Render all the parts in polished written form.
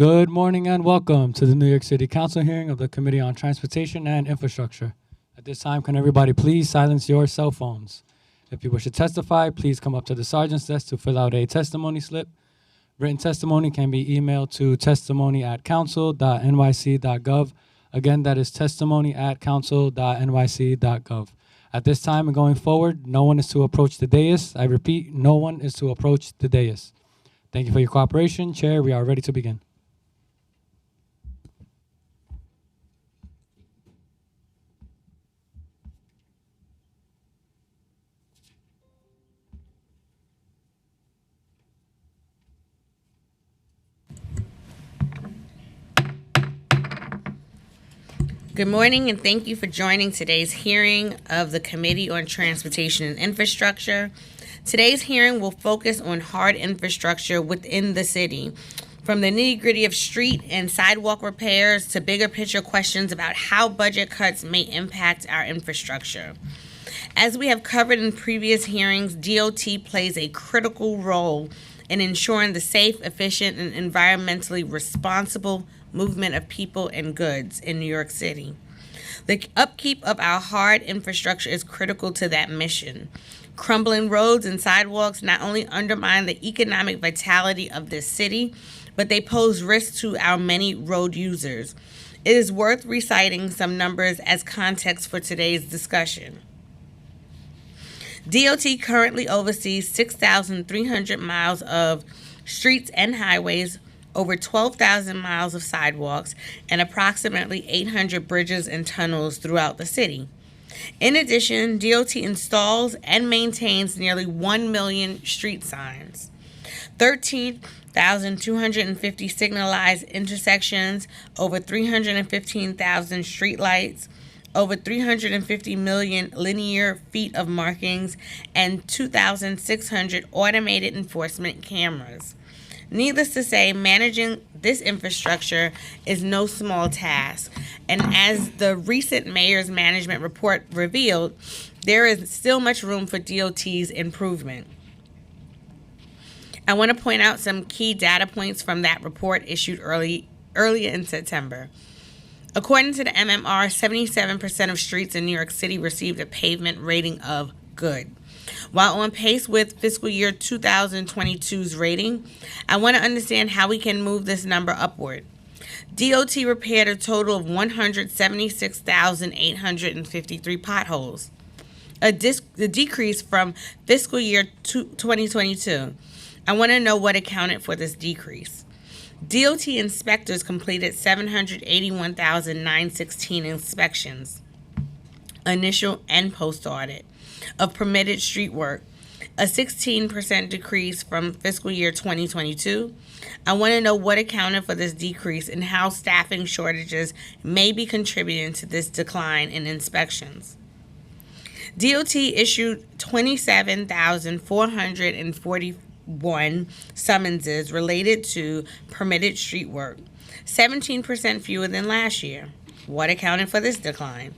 Good morning and welcome to the New York City Council hearing of the Committee on Transportation and Infrastructure. At this time, can everybody please silence your cell phones? If you wish to testify, please come up to the sergeant's desk to fill out a testimony slip. Written testimony can be emailed to testimony@council.nyc.gov. Again, that is testimony@council.nyc.gov. At this time and going forward, no one is to approach the dais. I repeat, no one is to approach the dais. Thank you for your cooperation. Chair, we are ready to begin. Good morning, and thank you for joining today's hearing of the Committee on Transportation and Infrastructure. Today's hearing will focus on hard infrastructure within the city, from the nitty-gritty of street and sidewalk repairs to bigger picture questions about how budget cuts may impact our infrastructure. As we have covered in previous hearings, DOT plays a critical role in ensuring the safe, efficient, and environmentally responsible movement of people and goods in New York City. The upkeep of our hard infrastructure is critical to that mission. Crumbling roads and sidewalks not only undermine the economic vitality of this city, but they pose risks to our many road users. It is worth reciting some numbers as context for today's discussion. DOT currently oversees 6,300 miles of streets and highways, over 12,000 miles of sidewalks, and approximately 800 bridges and tunnels throughout the city. In addition, DOT installs and maintains nearly 1 million street signs, 13,250 signalized intersections, over 315,000 streetlights, over 350 million linear feet of markings, and 2,600 automated enforcement cameras. Needless to say, managing this infrastructure is no small task, and as the recent mayor's management report revealed, there is still much room for DOT's improvement. I want to point out some key data points from that report issued earlier in September. According to the MMR, 77% of streets in New York City received a pavement rating of good. While on pace with fiscal year 2022's rating, I want to understand how we can move this number upward. DOT repaired a total of 176,853 potholes, a decrease from fiscal year 2022. I want to know what accounted for this decrease. DOT inspectors completed 781,916 inspections, initial and post-audit, of permitted street work, a 16% decrease from fiscal year 2022. I want to know what accounted for this decrease and how staffing shortages may be contributing to this decline in inspections. DOT issued 27,441 summonses related to permitted street work, 17% fewer than last year. What accounted for this decline?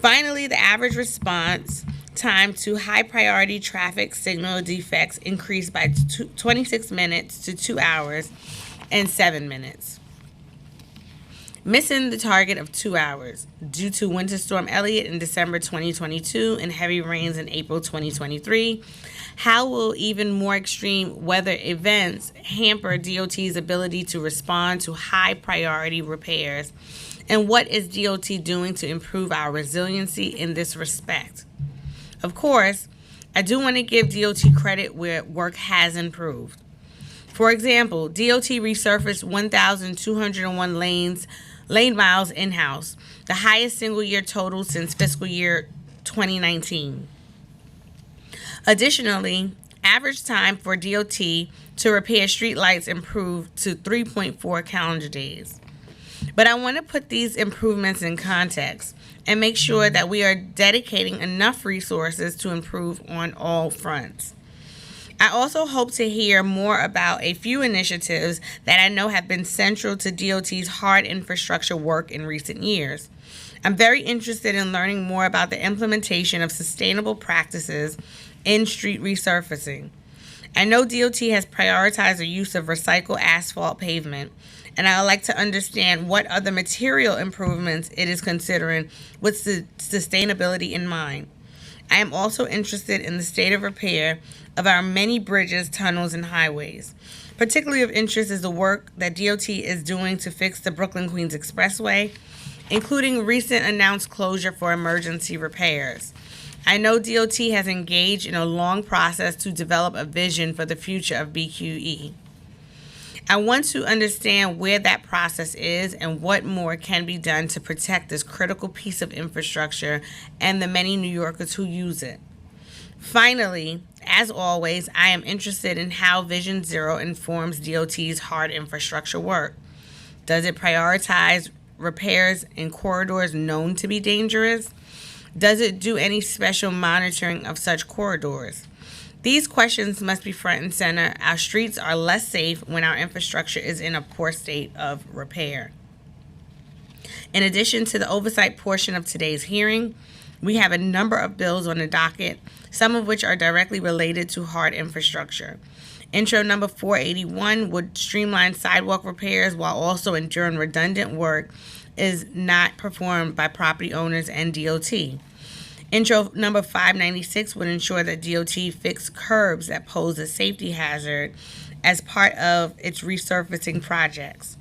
Finally, the average response time to high-priority traffic signal defects increased by 26 minutes to 2 hours and 7 minutes, missing the target of 2 hours due to Winter Storm Elliott in December 2022 and heavy rains in April 2023. How will even more extreme weather events hamper DOT's ability to respond to high-priority repairs? And what is DOT doing to improve our resiliency in this respect? Of course, I do want to give DOT credit where work has improved. For example, DOT resurfaced 1,201 lane miles in-house, the highest single-year total since fiscal year 2019. Additionally, average time for DOT to repair streetlights improved to 3.4 calendar days. But I want to put these improvements in context and make sure that we are dedicating enough resources to improve on all fronts. I also hope to hear more about a few initiatives that I know have been central to DOT's hard infrastructure work in recent years. I'm very interested in learning more about the implementation of sustainable practices in street resurfacing. I know DOT has prioritized the use of recycled asphalt pavement, And I would like to understand what other material improvements it is considering with sustainability in mind. I am also interested in the state of repair of our many bridges, tunnels, and highways. Particularly of interest is the work that DOT is doing to fix the Brooklyn-Queens Expressway, including recent announced closure for emergency repairs. I know DOT has engaged in a long process to develop a vision for the future of BQE. I want to understand where that process is and what more can be done to protect this critical piece of infrastructure and the many New Yorkers who use it. Finally, as always, I am interested in how Vision Zero informs DOT's hard infrastructure work. Does it prioritize repairs in corridors known to be dangerous? Does it do any special monitoring of such corridors? These questions must be front and center. Our streets are less safe when our infrastructure is in a poor state of repair. In addition to the oversight portion of today's hearing, we have a number of bills on the docket, some of which are directly related to hard infrastructure. Intro number 481 would streamline sidewalk repairs while also ensuring redundant work is not performed by property owners and DOT. Intro number 596 would ensure that DOT fix curbs that pose a safety hazard as part of its resurfacing projects.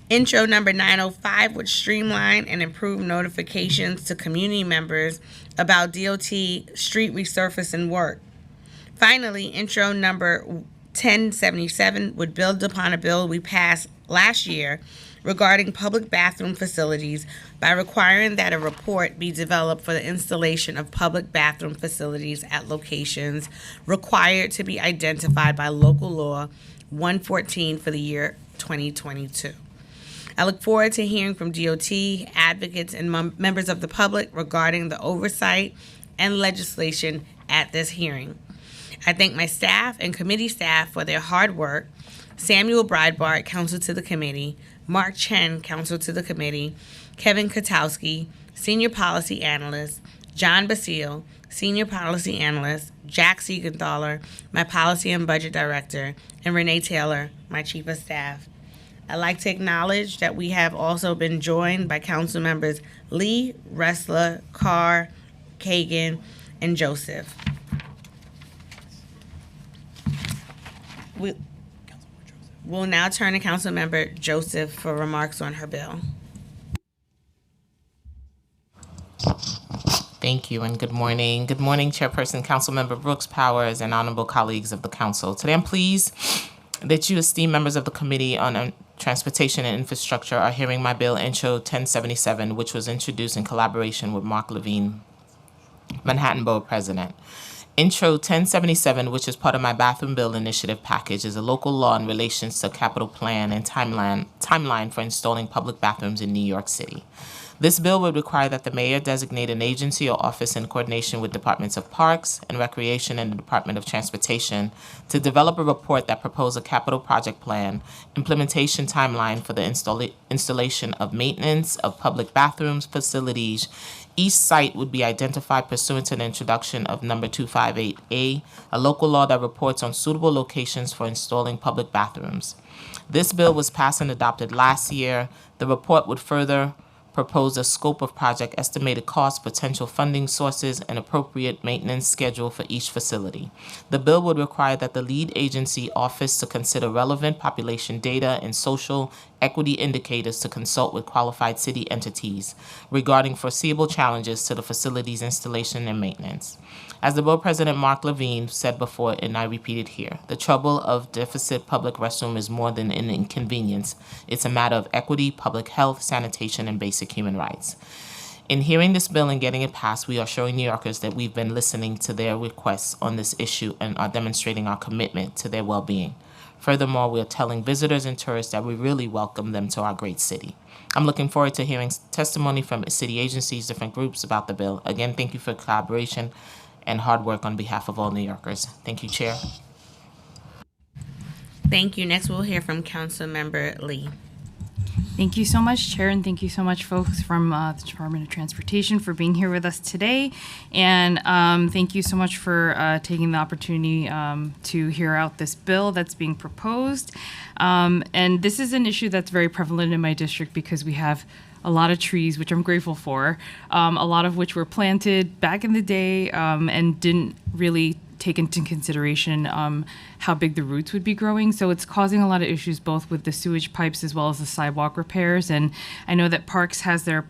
Intro number 905 would streamline and improve notifications to community members about DOT street resurfacing work. Finally, intro number 1077 would build upon a bill we passed last year regarding public bathroom facilities by requiring that a report be developed for the installation of public bathroom facilities at locations required to be identified by local law 114 for the year 2022. I look forward to hearing from DOT, advocates, and members of the public regarding the oversight and legislation at this hearing. I thank my staff and committee staff for their hard work, Samuel Breitbart, counsel to the committee, Mark Chen, counsel to the committee, Kevin Katowski, senior policy analyst, John Basile, senior policy analyst, Jack Siegenthaler, my policy and budget director, and Renee Taylor, my chief of staff. I'd like to acknowledge that we have also been joined by council members Lee, Ressler, Carr, Kagan, and Joseph. We'll now turn to Councilmember Joseph for remarks on her bill. Thank you and good morning. Good morning, Chairperson, Councilmember Brooks Powers, and honorable colleagues of the council. Today I'm pleased that you, esteemed members of the Committee on Transportation and Infrastructure, are hearing my bill, Intro 1077, which was introduced in collaboration with Mark Levine, Manhattan Borough President. Intro 1077, which is part of my bathroom bill initiative package, is a local law in relation to capital plan and timeline for installing public bathrooms in New York City. This bill would require that the mayor designate an agency or office in coordination with Departments of Parks and Recreation and the Department of Transportation to develop a report that proposes a capital project plan, implementation timeline for the installation of maintenance of public bathrooms facilities. Each site would be identified pursuant to the introduction of number 258A, a local law that reports on suitable locations for installing public bathrooms. This bill was passed and adopted last year. The report would further propose a scope of project, estimated cost, potential funding sources, and appropriate maintenance schedule for each facility. The bill would require that the lead agency office to consider relevant population data and social equity indicators to consult with qualified city entities regarding foreseeable challenges to the facility's installation and maintenance. As the Borough President Mark Levine said before, and I repeat it here, the trouble of deficit public restroom is more than an inconvenience. It's a matter of equity, public health, sanitation, and basic human rights. In hearing this bill and getting it passed, we are showing New Yorkers that we've been listening to their requests on this issue and are demonstrating our commitment to their well-being. Furthermore, we are telling visitors and tourists that we really welcome them to our great city. I'm looking forward to hearing testimony from city agencies, different groups about the bill. Again, thank you for collaboration and hard work on behalf of all New Yorkers. Thank you, Chair. Thank you. Next, we'll hear from Councilmember Lee. Thank you so much, Chair, and thank you so much, folks from the Department of Transportation, for being here with us today. And thank you so much for taking the opportunity to hear out this bill that's being proposed. And this is an issue that's very prevalent in my district because we have a lot of trees, which I'm grateful for, a lot of which were planted back in the day and didn't really take into consideration how big the roots would be growing. So it's causing a lot of issues both with the sewage pipes as well as the sidewalk repairs. And I know that Parks has their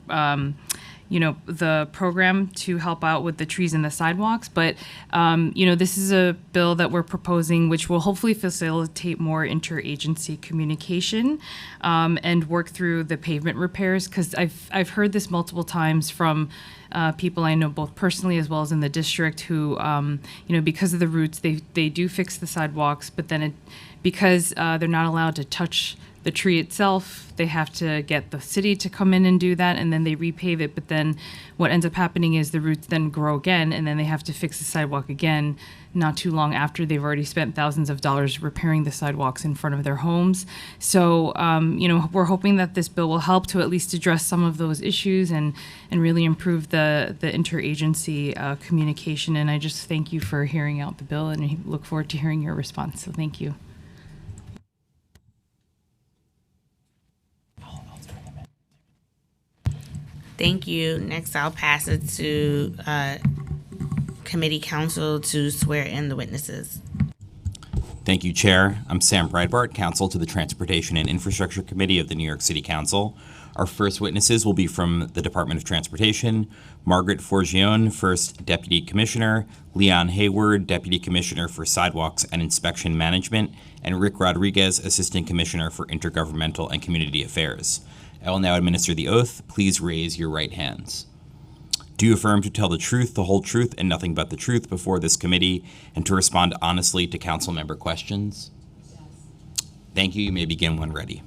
the program to help out with the trees and the sidewalks. But, this is a bill that we're proposing which will hopefully facilitate more interagency communication and work through the pavement repairs. Because I've heard this multiple times from people I know both personally as well as in the district who, because of the roots, they do fix the sidewalks, but then because they're not allowed to touch the tree itself, they have to get the city to come in and do that, and then they repave it. But then what ends up happening is the roots then grow again, and then they have to fix the sidewalk again not too long after they've already spent thousands of dollars repairing the sidewalks in front of their homes. So, we're hoping that this bill will help to at least address some of those issues and really improve the interagency communication. And I just thank you for hearing out the bill, and I look forward to hearing your response. So thank you. Thank you. Next, I'll pass it to committee counsel to swear in the witnesses. Thank you, Chair. I'm Sam Breitbart, counsel to the Transportation and Infrastructure Committee of the New York City Council. Our first witnesses will be from the Department of Transportation: Margaret Forgione, First Deputy Commissioner; Leon Hayward, Deputy Commissioner for Sidewalks and Inspection Management; and Rick Rodriguez, Assistant Commissioner for Intergovernmental and Community Affairs. I will now administer the oath. Please raise your right hands. Do you affirm to tell the truth, the whole truth, and nothing but the truth before this committee, and to respond honestly to council member questions? Yes. Thank you. You may begin when ready.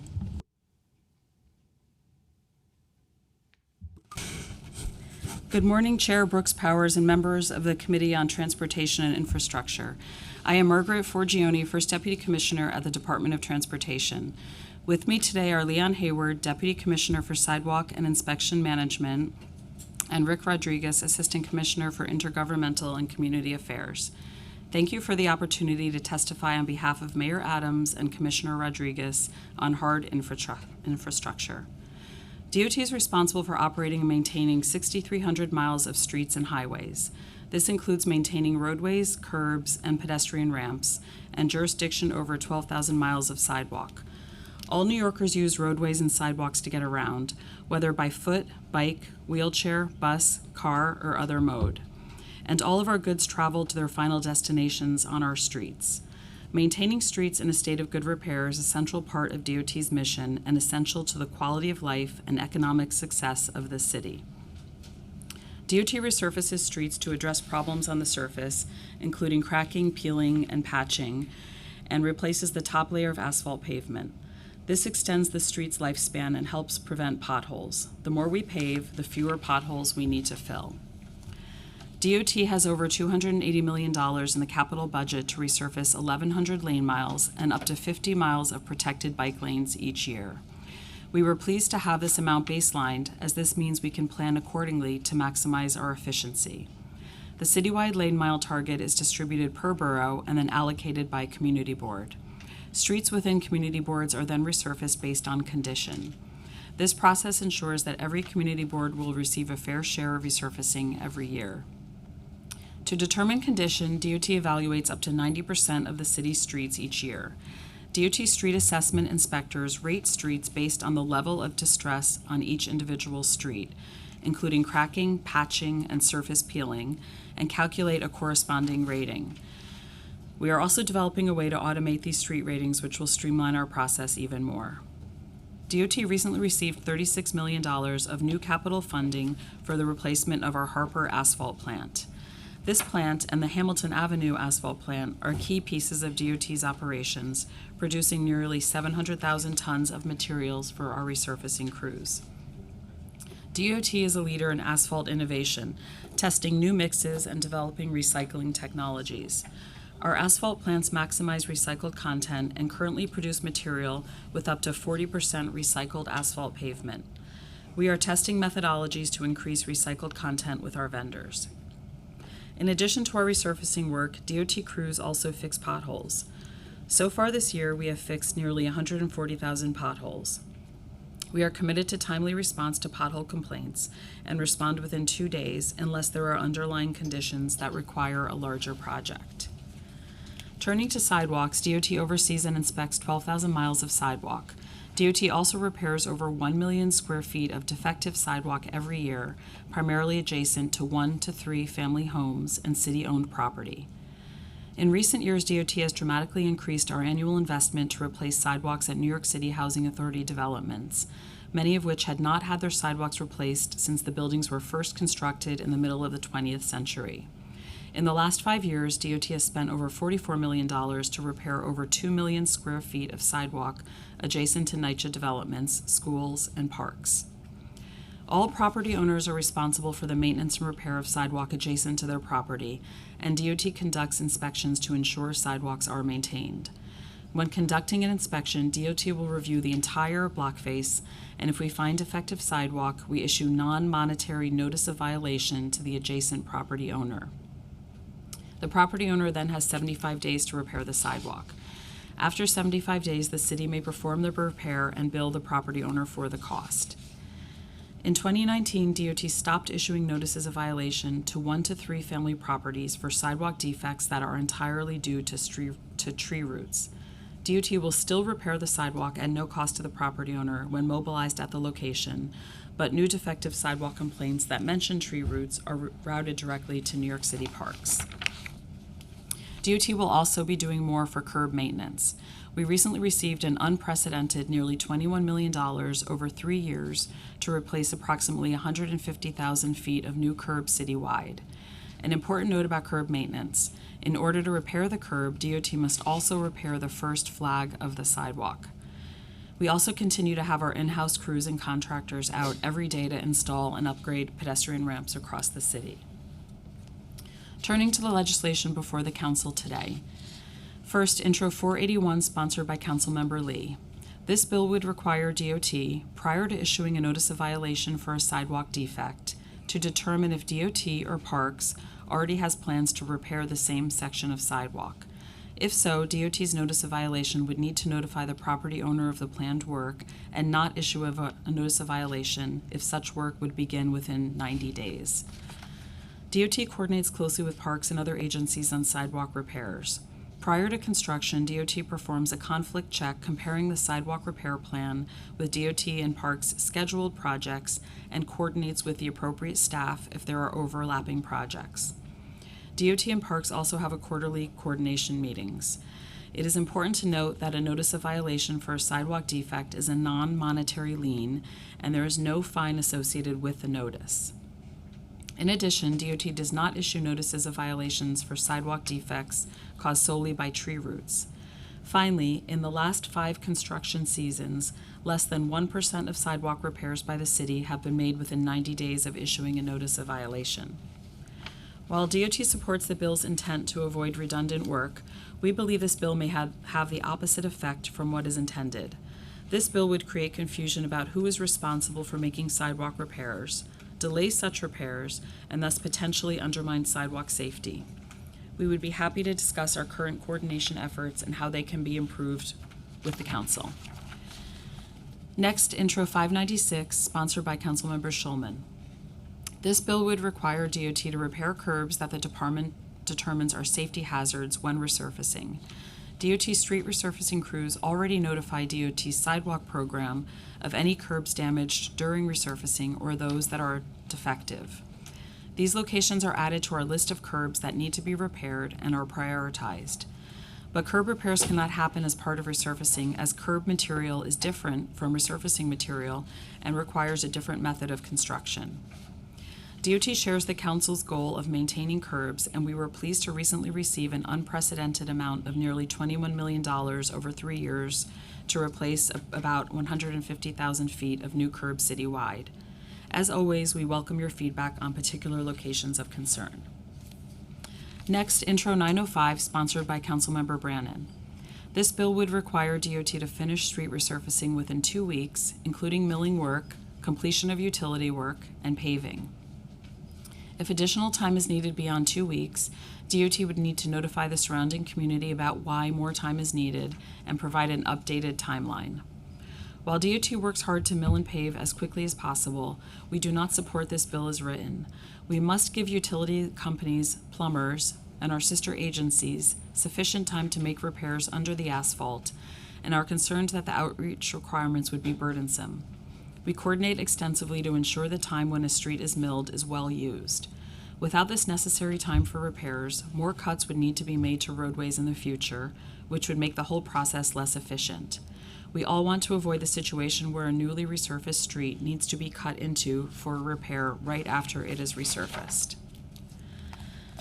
Good morning, Chair Brooks Powers and members of the Committee on Transportation and Infrastructure. I am Margaret Forgione, First Deputy Commissioner at the Department of Transportation. With me today are Leon Hayward, Deputy Commissioner for Sidewalk and Inspection Management, and Rick Rodriguez, Assistant Commissioner for Intergovernmental and Community Affairs. Thank you for the opportunity to testify on behalf of Mayor Adams and Commissioner Rodriguez on hard infrastructure. DOT is responsible for operating and maintaining 6,300 miles of streets and highways. This includes maintaining roadways, curbs, and pedestrian ramps, and jurisdiction over 12,000 miles of sidewalk. All New Yorkers use roadways and sidewalks to get around, whether by foot, bike, wheelchair, bus, car, or other mode. And all of our goods travel to their final destinations on our streets. Maintaining streets in a state of good repair is a central part of DOT's mission and essential to the quality of life and economic success of the city. DOT resurfaces streets to address problems on the surface, including cracking, peeling, and patching, and replaces the top layer of asphalt pavement. This extends the street's lifespan and helps prevent potholes. The more we pave, the fewer potholes we need to fill. DOT has over $280 million in the capital budget to resurface 1,100 lane miles and up to 50 miles of protected bike lanes each year. We were pleased to have this amount baselined, as this means we can plan accordingly to maximize our efficiency. The citywide lane mile target is distributed per borough and then allocated by community board. Streets within community boards are then resurfaced based on condition. This process ensures that every community board will receive a fair share of resurfacing every year. To determine condition, DOT evaluates up to 90% of the city's streets each year. DOT street assessment inspectors rate streets based on the level of distress on each individual street, including cracking, patching, and surface peeling, and calculate a corresponding rating. We are also developing a way to automate these street ratings, which will streamline our process even more. DOT recently received $36 million of new capital funding for the replacement of our Harper asphalt plant. This plant and the Hamilton Avenue asphalt plant are key pieces of DOT's operations, producing nearly 700,000 tons of materials for our resurfacing crews. DOT is a leader in asphalt innovation, testing new mixes and developing recycling technologies. Our asphalt plants maximize recycled content and currently produce material with up to 40% recycled asphalt pavement. We are testing methodologies to increase recycled content with our vendors. In addition to our resurfacing work, DOT crews also fix potholes. So far this year, we have fixed nearly 140,000 potholes. We are committed to timely response to pothole complaints and respond within 2 days unless there are underlying conditions that require a larger project. Turning to sidewalks, DOT oversees and inspects 12,000 miles of sidewalk. DOT also repairs over 1 million square feet of defective sidewalk every year, primarily adjacent to 1 to 3 family homes and city-owned property. In recent years, DOT has dramatically increased our annual investment to replace sidewalks at New York City Housing Authority developments, many of which had not had their sidewalks replaced since the buildings were first constructed in the middle of the 20th century. In the last 5 years, DOT has spent over $44 million to repair over 2 million square feet of sidewalk adjacent to NYCHA developments, schools, and parks. All property owners are responsible for the maintenance and repair of sidewalk adjacent to their property, and DOT conducts inspections to ensure sidewalks are maintained. When conducting an inspection, DOT will review the entire block face, and if we find defective sidewalk, we issue non-monetary notice of violation to the adjacent property owner. The property owner then has 75 days to repair the sidewalk. After 75 days, the city may perform the repair and bill the property owner for the cost. In 2019, DOT stopped issuing notices of violation to 1 to 3 family properties for sidewalk defects that are entirely due to tree roots. DOT will still repair the sidewalk at no cost to the property owner when mobilized at the location, but new defective sidewalk complaints that mention tree roots are routed directly to New York City Parks. DOT will also be doing more for curb maintenance. We recently received an unprecedented nearly $21 million over 3 years to replace approximately 150,000 feet of new curbs citywide. An important note about curb maintenance: in order to repair the curb, DOT must also repair the first flag of the sidewalk. We also continue to have our in-house crews and contractors out every day to install and upgrade pedestrian ramps across the city. Turning to the legislation before the council today. First, Intro 481, sponsored by Councilmember Lee. This bill would require DOT, prior to issuing a notice of violation for a sidewalk defect, to determine if DOT or Parks already has plans to repair the same section of sidewalk. If so, DOT's notice of violation would need to notify the property owner of the planned work and not issue a notice of violation if such work would begin within 90 days. DOT coordinates closely with Parks and other agencies on sidewalk repairs. Prior to construction, DOT performs a conflict check comparing the sidewalk repair plan with DOT and Parks' scheduled projects and coordinates with the appropriate staff if there are overlapping projects. DOT and Parks also have a quarterly coordination meetings. It is important to note that a notice of violation for a sidewalk defect is a non-monetary lien, and there is no fine associated with the notice. In addition, DOT does not issue notices of violations for sidewalk defects caused solely by tree roots. Finally, in the last 5 construction seasons, less than 1% of sidewalk repairs by the city have been made within 90 days of issuing a notice of violation. While DOT supports the bill's intent to avoid redundant work, we believe this bill may have the opposite effect from what is intended. This bill would create confusion about who is responsible for making sidewalk repairs, delay such repairs, and thus potentially undermine sidewalk safety. We would be happy to discuss our current coordination efforts and how they can be improved with the council. Next, Intro 596, sponsored by Councilmember Schulman. This bill would require DOT to repair curbs that the department determines are safety hazards when resurfacing. DOT street resurfacing crews already notify DOT's sidewalk program of any curbs damaged during resurfacing or those that are defective. These locations are added to our list of curbs that need to be repaired and are prioritized. But curb repairs cannot happen as part of resurfacing, as curb material is different from resurfacing material and requires a different method of construction. DOT shares the council's goal of maintaining curbs, and we were pleased to recently receive an unprecedented amount of nearly $21 million over 3 years to replace about 150,000 feet of new curbs citywide. As always, we welcome your feedback on particular locations of concern. Next, Intro 905, sponsored by Councilmember Brannan. This bill would require DOT to finish street resurfacing within 2 weeks, including milling work, completion of utility work, and paving. If additional time is needed beyond 2 weeks, DOT would need to notify the surrounding community about why more time is needed and provide an updated timeline. While DOT works hard to mill and pave as quickly as possible, we do not support this bill as written. We must give utility companies, plumbers, and our sister agencies sufficient time to make repairs under the asphalt, and are concerned that the outreach requirements would be burdensome. We coordinate extensively to ensure the time when a street is milled is well used. Without this necessary time for repairs, more cuts would need to be made to roadways in the future, which would make the whole process less efficient. We all want to avoid the situation where a newly resurfaced street needs to be cut into for repair right after it is resurfaced.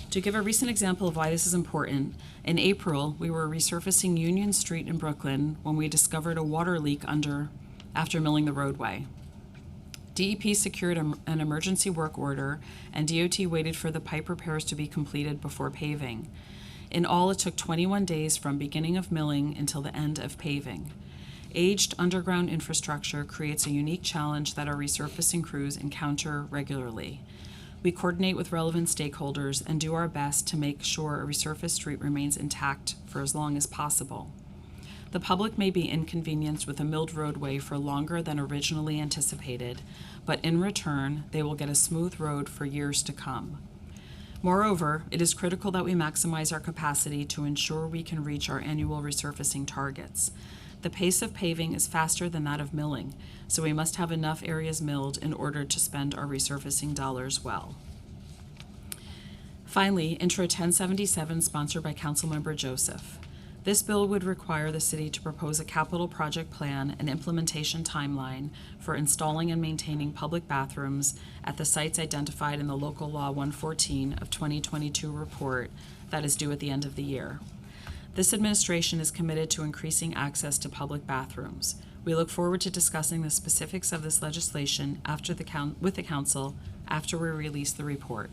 To give a recent example of why this is important, in April, we were resurfacing Union Street in Brooklyn when we discovered a water leak after milling the roadway. DEP secured an emergency work order, and DOT waited for the pipe repairs to be completed before paving. In all, it took 21 days from beginning of milling until the end of paving. Aged underground infrastructure creates a unique challenge that our resurfacing crews encounter regularly. We coordinate with relevant stakeholders and do our best to make sure a resurfaced street remains intact for as long as possible. The public may be inconvenienced with a milled roadway for longer than originally anticipated, but in return, they will get a smooth road for years to come. Moreover, it is critical that we maximize our capacity to ensure we can reach our annual resurfacing targets. The pace of paving is faster than that of milling, so we must have enough areas milled in order to spend our resurfacing dollars well. Finally, Intro 1077, sponsored by Councilmember Joseph. This bill would require the city to propose a capital project plan and implementation timeline for installing and maintaining public bathrooms at the sites identified in the Local Law 114 of 2022 report that is due at the end of the year. This administration is committed to increasing access to public bathrooms. We look forward to discussing the specifics of this legislation with the council after we release the report.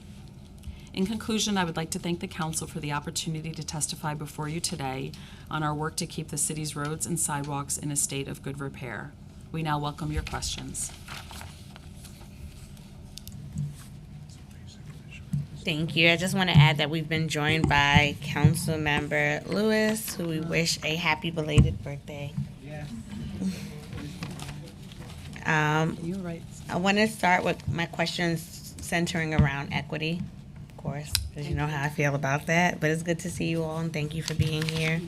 In conclusion, I would like to thank the council for the opportunity to testify before you today on our work to keep the city's roads and sidewalks in a state of good repair. We now welcome your questions. Thank you. I just want to add that we've been joined by Councilmember Lewis, who we wish a happy belated birthday. You're right. I want to start with my questions centering around equity, of course, because you know how I feel about that. But it's good to see you all, and thank you for being here.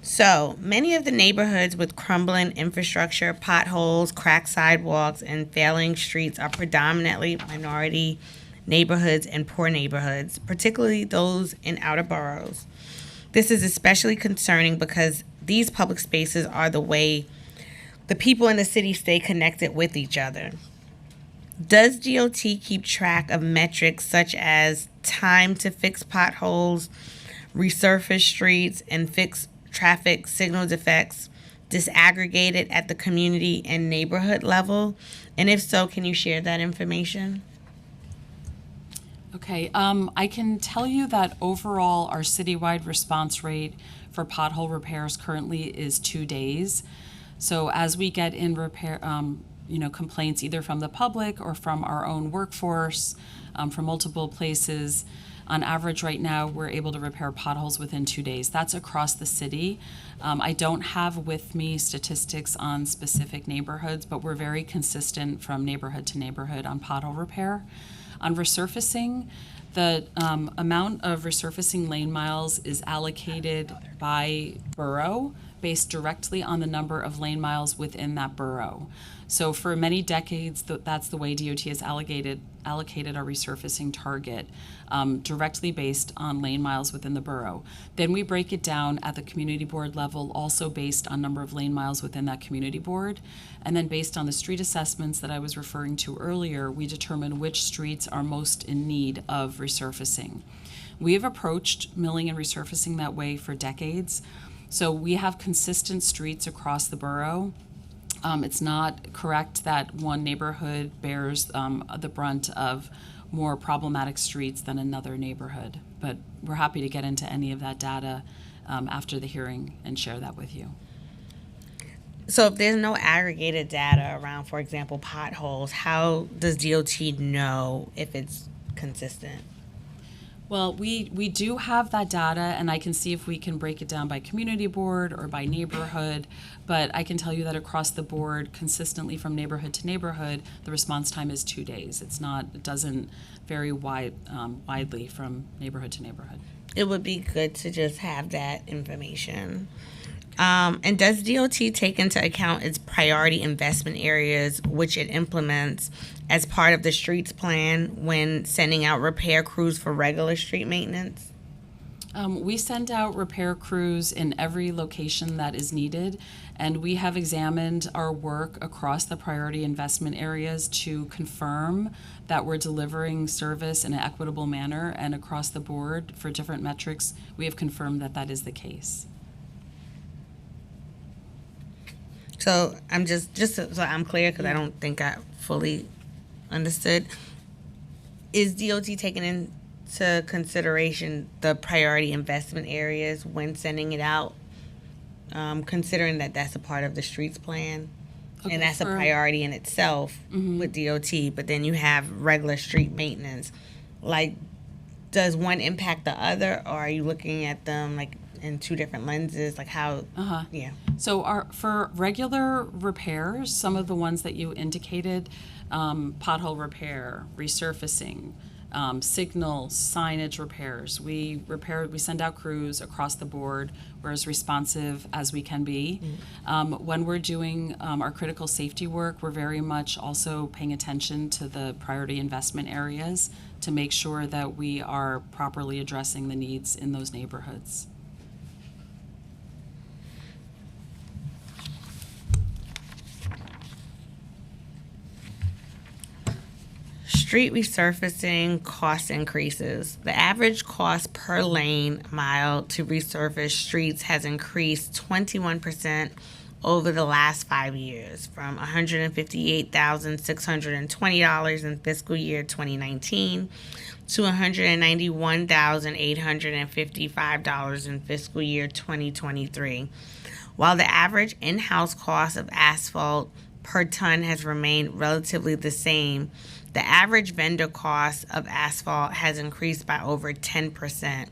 So, many of the neighborhoods with crumbling infrastructure, potholes, cracked sidewalks, and failing streets are predominantly minority neighborhoods and poor neighborhoods, particularly those in outer boroughs. This is especially concerning because these public spaces are the way the people in the city stay connected with each other. Does DOT keep track of metrics such as time to fix potholes, resurface streets, and fix traffic signal defects disaggregated at the community and neighborhood level? And if so, can you share that information? Okay, I can tell you that overall our citywide response rate for pothole repairs currently is 2 days. So as we get in complaints either from the public or from our own workforce, from multiple places, on average right now we're able to repair potholes within 2 days. That's across the city. I don't have with me statistics on specific neighborhoods, but we're very consistent from neighborhood to neighborhood on pothole repair. On resurfacing, the amount of resurfacing lane miles is allocated by borough based directly on the number of lane miles within that borough. So for many decades, that's the way DOT has allocated our resurfacing target, directly based on lane miles within the borough. Then we break it down at the community board level, also based on number of lane miles within that community board. And then based on the street assessments that I was referring to earlier, we determine which streets are most in need of resurfacing. We have approached milling and resurfacing that way for decades. So we have consistent streets across the borough. It's not correct that one neighborhood bears the brunt of more problematic streets than another neighborhood. But we're happy to get into any of that data after the hearing and share that with you. So if there's no aggregated data around, for example, potholes, how does DOT know if it's consistent? Well, we do have that data, and I can see if we can break it down by community board or by neighborhood, but I can tell you that across the board, consistently from neighborhood to neighborhood, the response time is 2 days. It doesn't vary widely from neighborhood to neighborhood. It would be good to just have that information. And does DOT take into account its priority investment areas, which it implements as part of the streets plan when sending out repair crews for regular street maintenance? We send out repair crews in every location that is needed, and we have examined our work across the priority investment areas to confirm that we're delivering service in an equitable manner, and across the board for different metrics, we have confirmed that that is the case. So I'm just so I'm clear, because I don't think I fully understood. Is DOT taking into consideration the priority investment areas when sending it out, considering that that's a part of the streets plan? Okay, and that's a priority in itself with DOT, but then you have regular street maintenance. Like, does one impact the other, or are you looking at them like in two different lenses? Like how? Yeah. So for regular repairs, some of the ones that you indicated, pothole repair, resurfacing, signals, signage repairs, we send out crews across the board. We're as responsive as we can be. When we're doing our critical safety work, we're very much also paying attention to the priority investment areas to make sure that we are properly addressing the needs in those neighborhoods. Street resurfacing cost increases. The average cost per lane mile to resurface streets has increased 21% over the last 5 years, from $158,620 in fiscal year 2019 to $191,855 in fiscal year 2023. While the average in-house cost of asphalt per ton has remained relatively the same, the average vendor cost of asphalt has increased by over 10%.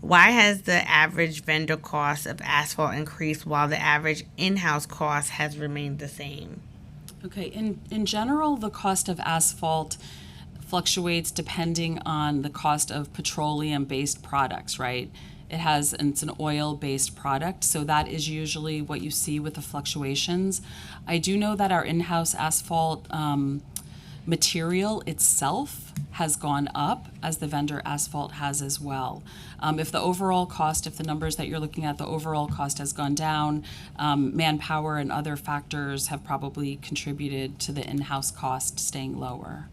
Why has the average vendor cost of asphalt increased while the average in-house cost has remained the same? Okay, in general, the cost of asphalt fluctuates depending on the cost of petroleum-based products, right? It's an oil-based product, so that is usually what you see with the fluctuations. I do know that our in-house asphalt material itself has gone up, as the vendor asphalt has as well. If the numbers that you're looking at, the overall cost has gone down, manpower and other factors have probably contributed to the in-house cost staying lower.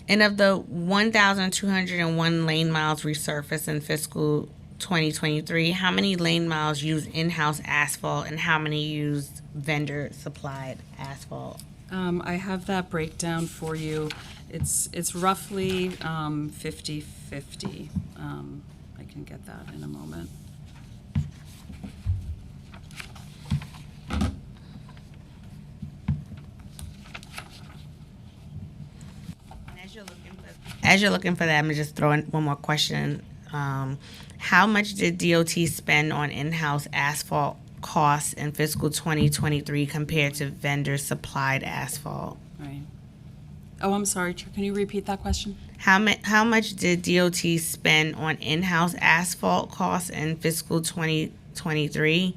And of the 1,201 lane miles resurfaced in fiscal 2023, how many lane miles used in-house asphalt and how many used vendor-supplied asphalt? I have that breakdown for you. It's roughly 50-50. I can get that in a moment. As you're looking for that, I'm gonna just throw in one more question. How much did DOT spend on in-house asphalt costs in fiscal 2023 compared to vendor-supplied asphalt? Right. Oh, I'm sorry. Can you repeat that question? How much did DOT spend on in-house asphalt costs in fiscal 2023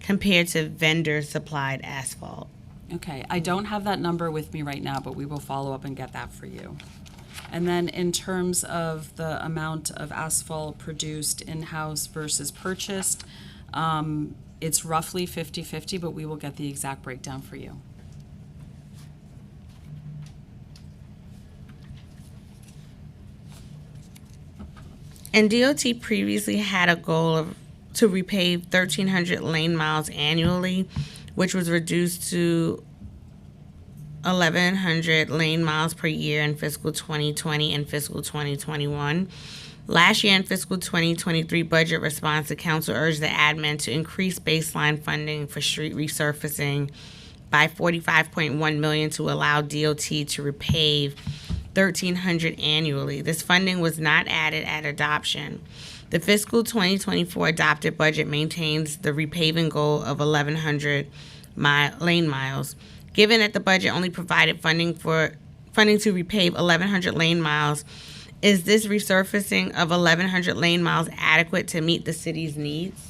compared to vendor-supplied asphalt? Okay, I don't have that number with me right now, but we will follow up and get that for you. And then in terms of the amount of asphalt produced in-house versus purchased, it's roughly 50-50, but we will get the exact breakdown for you. And DOT previously had a goal to repave 1,300 lane miles annually, which was reduced to 1,100 lane miles per year in fiscal 2020 and fiscal 2021. Last year in fiscal 2023 budget response, the council urged the admin to increase baseline funding for street resurfacing by $45.1 million to allow DOT to repave 1,300 annually. This funding was not added at adoption. The fiscal 2024 adopted budget maintains the repaving goal of 1,100 lane miles. Given that the budget only provided funding to repave 1,100 lane miles, is this resurfacing of 1,100 lane miles adequate to meet the city's needs?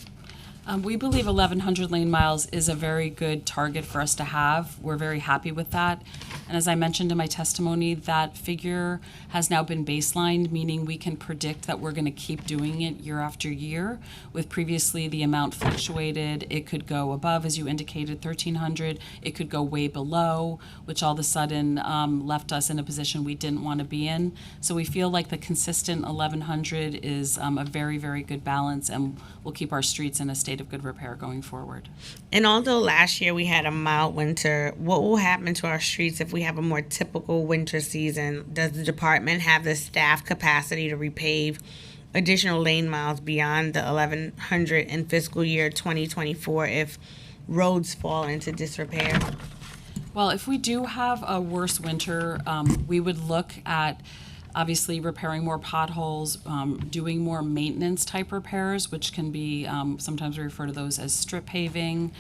We believe 1,100 lane miles is a very good target for us to have. We're very happy with that. And as I mentioned in my testimony, that figure has now been baselined, meaning we can predict that we're going to keep doing it year after year. With previously the amount fluctuated, it could go above, as you indicated, 1,300. It could go way below, which all of a sudden left us in a position we didn't want to be in. So we feel like the consistent 1,100 is a very, very good balance, and will keep our streets in a state of good repair going forward. And although last year we had a mild winter, what will happen to our streets if we have a more typical winter season? Does the department have the staff capacity to repave additional lane miles beyond the 1,100 in fiscal year 2024 if roads fall into disrepair? Well, if we do have a worse winter, we would look at obviously repairing more potholes, doing more maintenance type repairs, which can be, sometimes we refer to those as strip paving,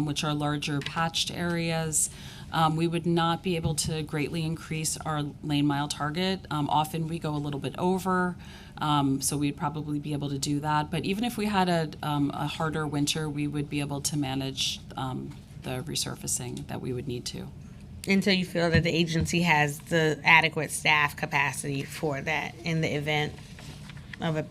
which are larger patched areas. We would not be able to greatly increase our lane mile target. Often we go a little bit over, so we'd probably be able to do that. But even if we had a harder winter, we would be able to manage the resurfacing that we would need to. Until you feel that the agency has the adequate staff capacity for that in the event of a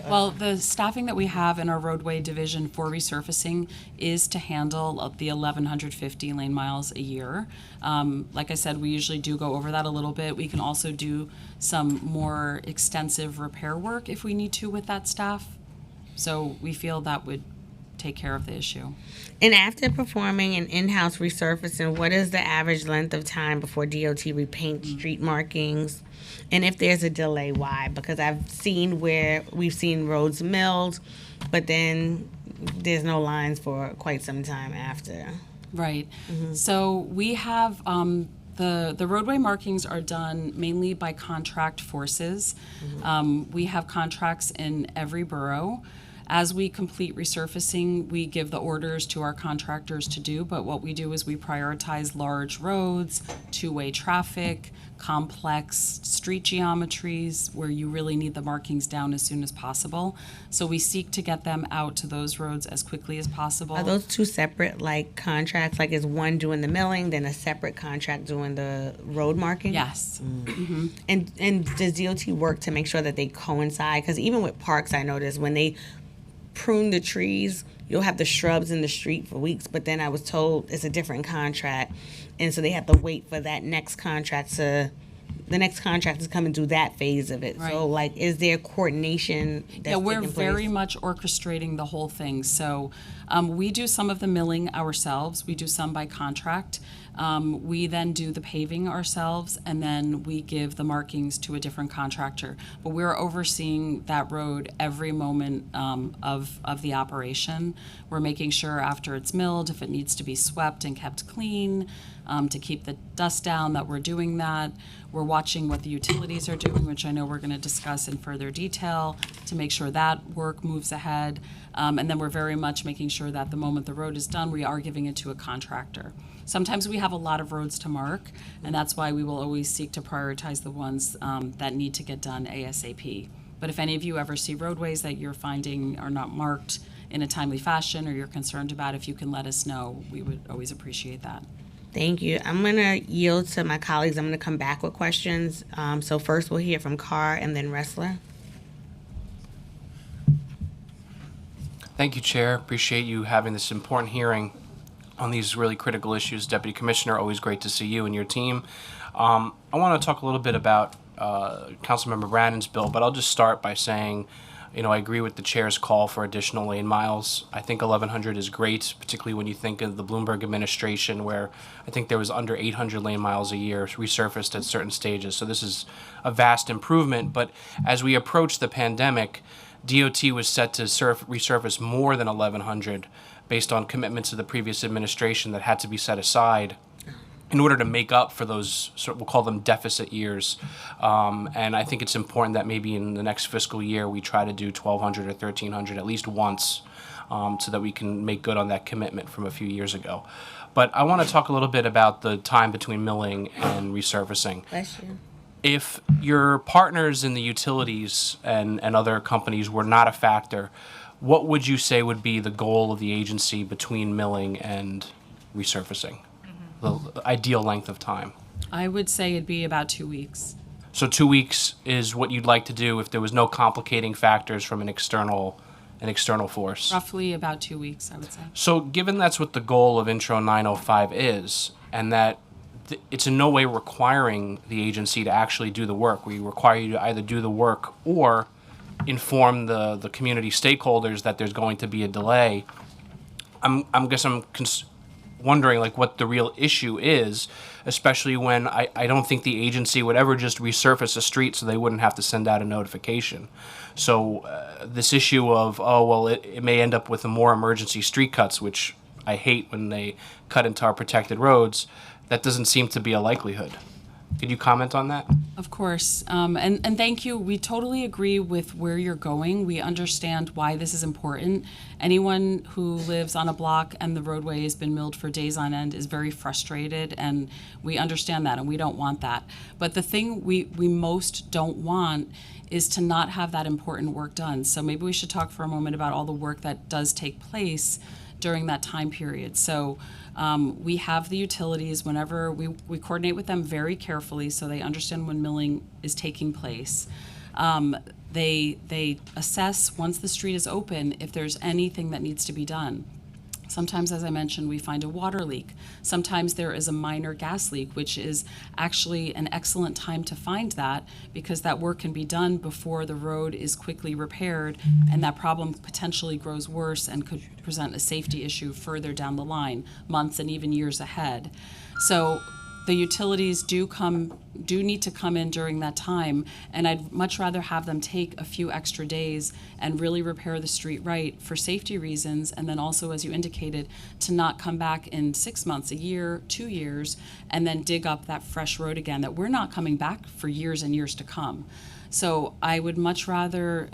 Well, the staffing that we have in our roadway division for resurfacing is to handle the 1,150 lane miles a year. Like I said, we usually do go over that a little bit. We can also do some more extensive repair work if we need to with that staff. So we feel that would take care of the issue. And after performing an in-house resurfacing, what is the average length of time before DOT repaints street markings? And if there's a delay, why? Because I've seen where we've seen roads milled, but then there's no lines for quite some time after. Right. So we have the roadway markings are done mainly by contract forces. We have contracts in every borough. As we complete resurfacing, we give the orders to our contractors to do, but what we do is we prioritize large roads, two-way traffic, complex street geometries where you really need the markings down as soon as possible. So we seek to get them out to those roads as quickly as possible. Are those two separate contracts? Like is one doing the milling, then a separate contract doing the road marking? Yes. And does DOT work to make sure that they coincide? Because even with parks, I noticed when they prune the trees, you'll have the shrubs in the street for weeks, but then I was told it's a different contract, and so they have to wait for that next contract to come and do that phase of it. Right. So is there coordination that's We're taking very place? much orchestrating the whole thing. So we do some of the milling ourselves. We do some by contract. We then do the paving ourselves, and then we give the markings to a different contractor. But we're overseeing that road every moment of the operation. We're making sure after it's milled, if it needs to be swept and kept clean, to keep the dust down, that we're doing that. We're watching what the utilities are doing, which I know we're going to discuss in further detail, to make sure that work moves ahead. And then we're very much making sure that the moment the road is done, we are giving it to a contractor. Sometimes we have a lot of roads to mark, and that's why we will always seek to prioritize the ones that need to get done ASAP. But if any of you ever see roadways that you're finding are not marked in a timely fashion, or you're concerned about, if you can let us know, we would always appreciate that. Thank you. I'm going to yield to my colleagues. I'm going to come back with questions. So first we'll hear from Carr and then Ressler. Thank you, Chair. Appreciate you having this important hearing on these really critical issues. Deputy Commissioner, always great to see you and your team. I want to talk a little bit about Councilmember Brannon's bill, but I'll just start by saying, I agree with the chair's call for additional lane miles. I think 1,100 is great, particularly when you think of the Bloomberg administration, where I think there was under 800 lane miles a year resurfaced at certain stages. So this is a vast improvement. But as we approach the pandemic, DOT was set to resurface more than 1,100 based on commitments of the previous administration that had to be set aside in order to make up for those, we'll call them deficit years. And I think it's important that maybe in the next fiscal year we try to do 1,200 or 1,300 at least once, so that we can make good on that commitment from a few years ago. But I want to talk a little bit about the time between milling and resurfacing. Bless you. If your partners in the utilities and other companies were not a factor, what would you say would be the goal of the agency between milling and resurfacing? The ideal length of time? I would say it'd be about 2 weeks. So 2 weeks is what you'd like to do if there was no complicating factors from an external force. Roughly about 2 weeks, I would say. So given that's what the goal of Intro 905 is, and that it's in no way requiring the agency to actually do the work, we require you to either do the work or inform the community stakeholders that there's going to be a delay. I'm wondering like what the real issue is, especially when I don't think the agency would ever just resurface a street so they wouldn't have to send out a notification. So this issue of, it may end up with more emergency street cuts, which I hate when they cut into our protected roads, that doesn't seem to be a likelihood. Could you comment on that? Of course. And thank you. We totally agree with where you're going. We understand why this is important. Anyone who lives on a block and the roadway has been milled for days on end is very frustrated, and we understand that, and we don't want that. But the thing we most don't want is to not have that important work done. So maybe we should talk for a moment about all the work that does take place during that time period. So we have the utilities, whenever we coordinate with them very carefully so they understand when milling is taking place. They assess once the street is open if there's anything that needs to be done. Sometimes, as I mentioned, we find a water leak. Sometimes there is a minor gas leak, which is actually an excellent time to find that, because that work can be done before the road is quickly repaired, and that problem potentially grows worse and could present a safety issue further down the line, months and even years ahead. So the utilities do need to come in during that time, and I'd much rather have them take a few extra days and really repair the street right for safety reasons, and then also, as you indicated, to not come back in 6 months, a year, 2 years, and then dig up that fresh road again that we're not coming back for years and years to come. So I would much rather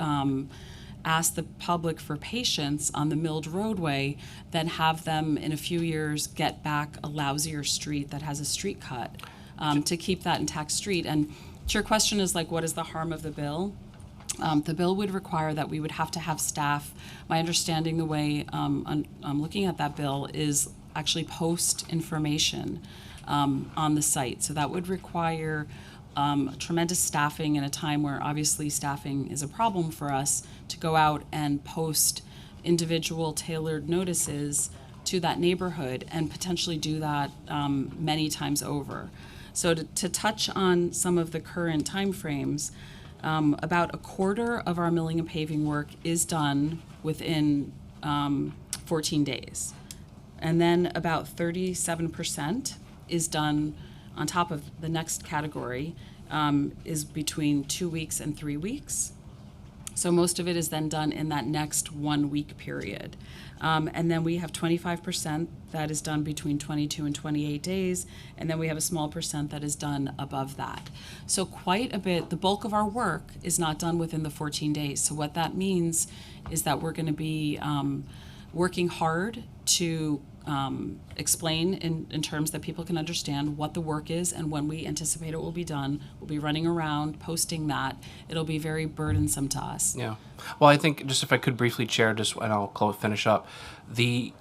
ask the public for patience on the milled roadway than have them in a few years get back a lousier street that has a street cut, to keep that intact street. And to your question is like, what is the harm of the bill? The bill would require that we would have to have staff. My understanding, the way I'm looking at that bill, is actually post information on the site. So that would require tremendous staffing in a time where obviously staffing is a problem for us, to go out and post individual tailored notices to that neighborhood and potentially do that many times over. So to touch on some of the current timeframes, about a quarter of our milling and paving work is done within 14 days. And then about 37% is done on top of the next category, is between 2 weeks and 3 weeks. So most of it is then done in that next 1 week period. And then we have 25% that is done between 22 and 28 days. And then we have a small percent that is done above that. So quite a bit, the bulk of our work is not done within the 14 days. So what that means is that we're going to be working hard to explain in terms that people can understand what the work is and when we anticipate it will be done. We'll be running around posting that. It'll be very burdensome to us. Yeah. Well, I think, just if I could briefly, Chair, and I'll finish up. I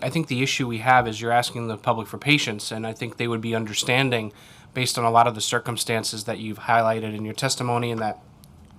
think the issue we have is you're asking the public for patience, and I think they would be understanding based on a lot of the circumstances that you've highlighted in your testimony and that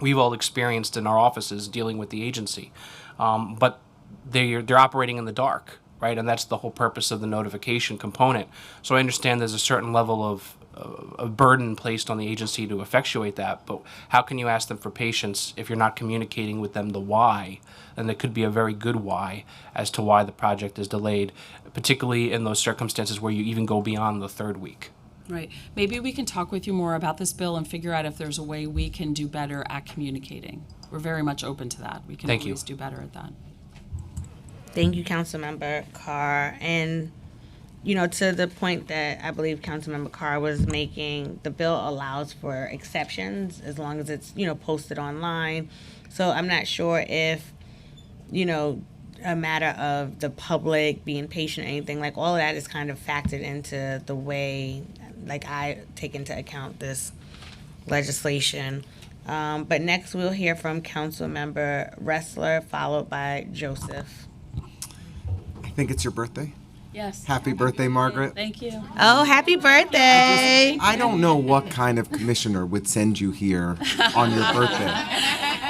we've all experienced in our offices dealing with the agency. But they're operating in the dark, right? And that's the whole purpose of the notification component. So I understand there's a certain level of a burden placed on the agency to effectuate that. But how can you ask them for patience if you're not communicating with them the why? And it could be a very good why as to why the project is delayed, particularly in those circumstances where you even go beyond the third week. Right. Maybe we can talk with you more about this bill and figure out if there's a way we can do better at communicating. We're very much open to that. We can Thank you. always do better at that. Thank you, Councilmember Carr. And, to the point that I believe Councilmember Carr was making, the bill allows for exceptions as long as it's, posted online. So I'm not sure if, a matter of the public being patient or anything, like all of that is kind of factored into the way, like I take into account this legislation. But next we'll hear from Councilmember Ressler, followed by Joseph. I think it's your birthday. Yes. Happy birthday, Margaret. Thank you. Oh, happy birthday! I don't know what kind of commissioner would send you here on your birthday.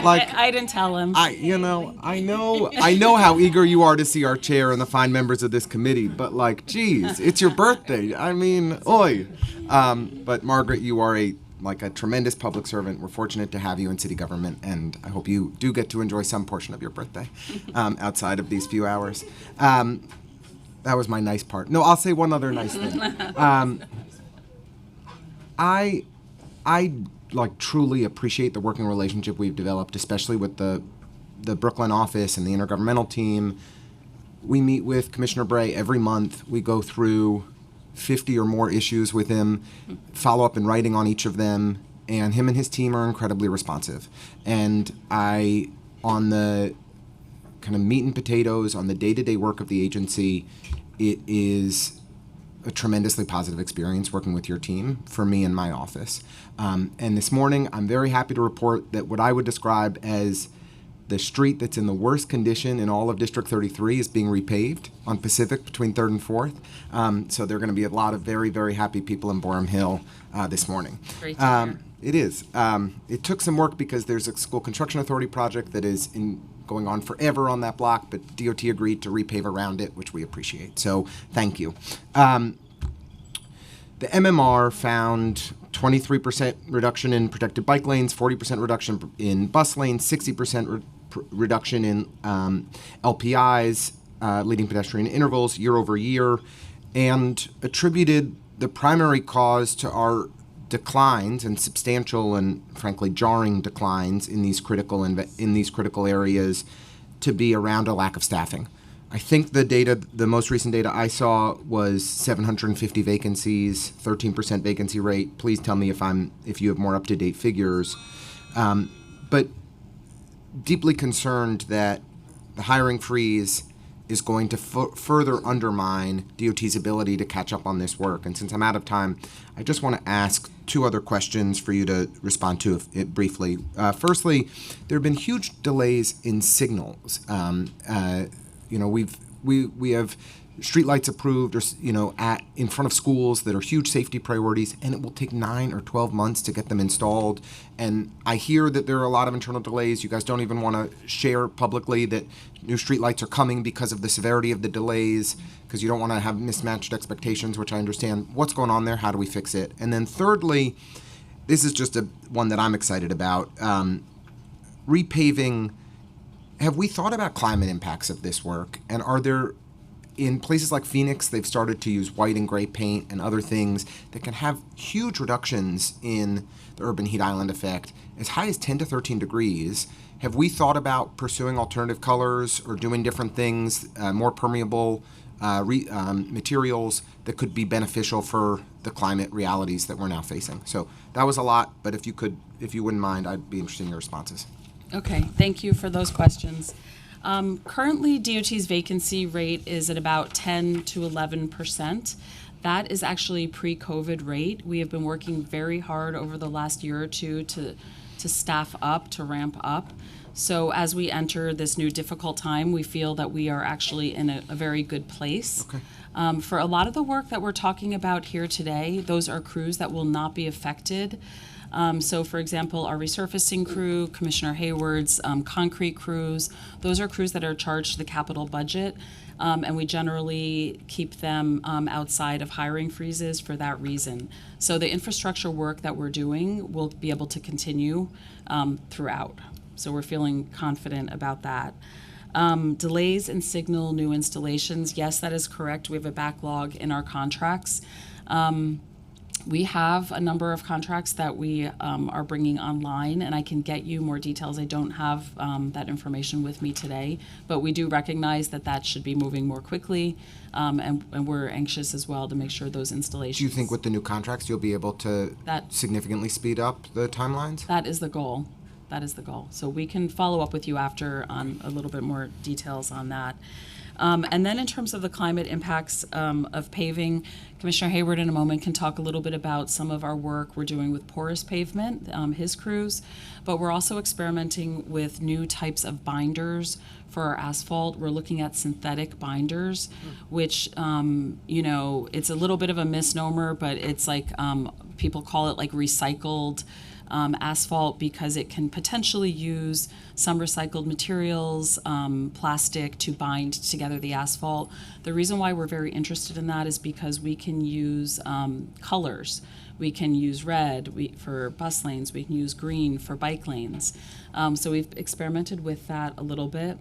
Like, I didn't tell him. I know how eager you are to see our chair and the fine members of this committee, but like, geez, it's your birthday. I mean, oi. But Margaret, you are a tremendous public servant. We're fortunate to have you in city government, and I hope you do get to enjoy some portion of your birthday outside of these few hours. That was my nice part. No, I'll say one other nice thing. I truly appreciate the working relationship we've developed, especially with the Brooklyn office and the intergovernmental team. We meet with Commissioner Bray every month. We go through 50 or more issues with him, follow up in writing on each of them, and him and his team are incredibly responsive. And on the kind of meat and potatoes, on the day-to-day work of the agency, it is a tremendously positive experience working with your team for me and my office. And this morning, I'm very happy to report that what I would describe as the street that's in the worst condition in all of District 33 is being repaved on Pacific between 3rd and 4th. So there are going to be a lot of very, very happy people in Boerum Hill this morning. Great to hear. It is. It took some work because there's a school construction authority project that is going on forever on that block, but DOT agreed to repave around it, which we appreciate. So thank you. The MMR found 23% reduction in protected bike lanes, 40% reduction in bus lanes, 60% reduction in LPIs, leading pedestrian intervals year over year, and attributed the primary cause to our declines, and substantial and frankly jarring declines in these critical areas, to be around a lack of staffing. I think the most recent data I saw was 750 vacancies, 13% vacancy rate. Please tell me if you have more up-to-date figures. But deeply concerned that the hiring freeze is going to further undermine DOT's ability to catch up on this work. And since I'm out of time, I just want to ask two other questions for you to respond to briefly. Firstly, there have been huge delays in signals. We have streetlights approved, in front of schools that are huge safety priorities, and it will take 9 or 12 months to get them installed. And I hear that there are a lot of internal delays. You guys don't even want to share publicly that new streetlights are coming because of the severity of the delays, because you don't want to have mismatched expectations, which I understand. What's going on there? How do we fix it? And then thirdly, this is just one that I'm excited about. Repaving. Have we thought about climate impacts of this work? And are there, in places like Phoenix, they've started to use white and gray paint and other things that can have huge reductions in the urban heat island effect, as high as 10 to 13 degrees. Have we thought about pursuing alternative colors or doing different things, more permeable materials that could be beneficial for the climate realities that we're now facing? So that was a lot, but if you wouldn't mind, I'd be interested in your responses. Okay, thank you for those questions. Currently, DOT's vacancy rate is at about 10 to 11%. That is actually pre-COVID rate. We have been working very hard over the last year or two to staff up, to ramp up. So as we enter this new difficult time, we feel that we are actually in a very good place. Okay. For a lot of the work that we're talking about here today, those are crews that will not be affected So, for example, our resurfacing crew, Commissioner Hayward's concrete crews, those are crews that are charged to the capital budget, and we generally keep them outside of hiring freezes for that reason. So the infrastructure work that we're doing will be able to continue throughout. So we're feeling confident about that. Delays in signal new installations, yes, that is correct. We have a backlog in our contracts. We have a number of contracts that we are bringing online, and I can get you more details. I don't have that information with me today, but we do recognize that that should be moving more quickly, and we're anxious as well to make sure those installations. Do you think with the new contracts you'll be able to That- significantly speed up the timelines? That is the goal. That is the goal. So we can follow up with you after on a little bit more details on that. And then in terms of the climate impacts of paving, Commissioner Hayward in a moment can talk a little bit about some of our work we're doing with porous pavement, his crews, but we're also experimenting with new types of binders for our asphalt. We're looking at synthetic binders, which, it's a little bit of a misnomer, but it's like people call it like recycled asphalt because it can potentially use some recycled materials, plastic, to bind together the asphalt. The reason why we're very interested in that is because we can use colors. We can use red for bus lanes. We can use green for bike lanes. So we've experimented with that a little bit.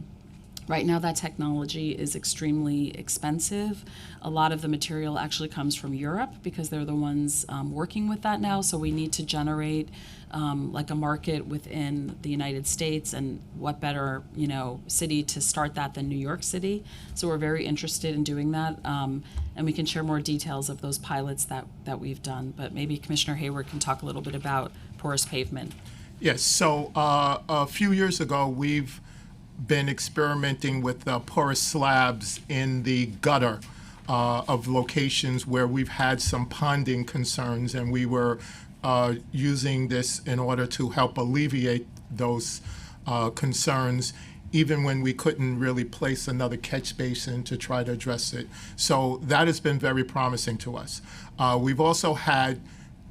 Right now, that technology is extremely expensive. A lot of the material actually comes from Europe because they're the ones working with that now. So we need to generate like a market within the United States, and what better, city to start that than New York City. So we're very interested in doing that, and we can share more details of those pilots that we've done. But maybe Commissioner Hayward can talk a little bit about porous pavement. Yes, so a few years ago, we've been experimenting with porous slabs in the gutter of locations where we've had some ponding concerns, and we were using this in order to help alleviate those concerns, even when we couldn't really place another catch basin to try to address it. So that has been very promising to us. We've also had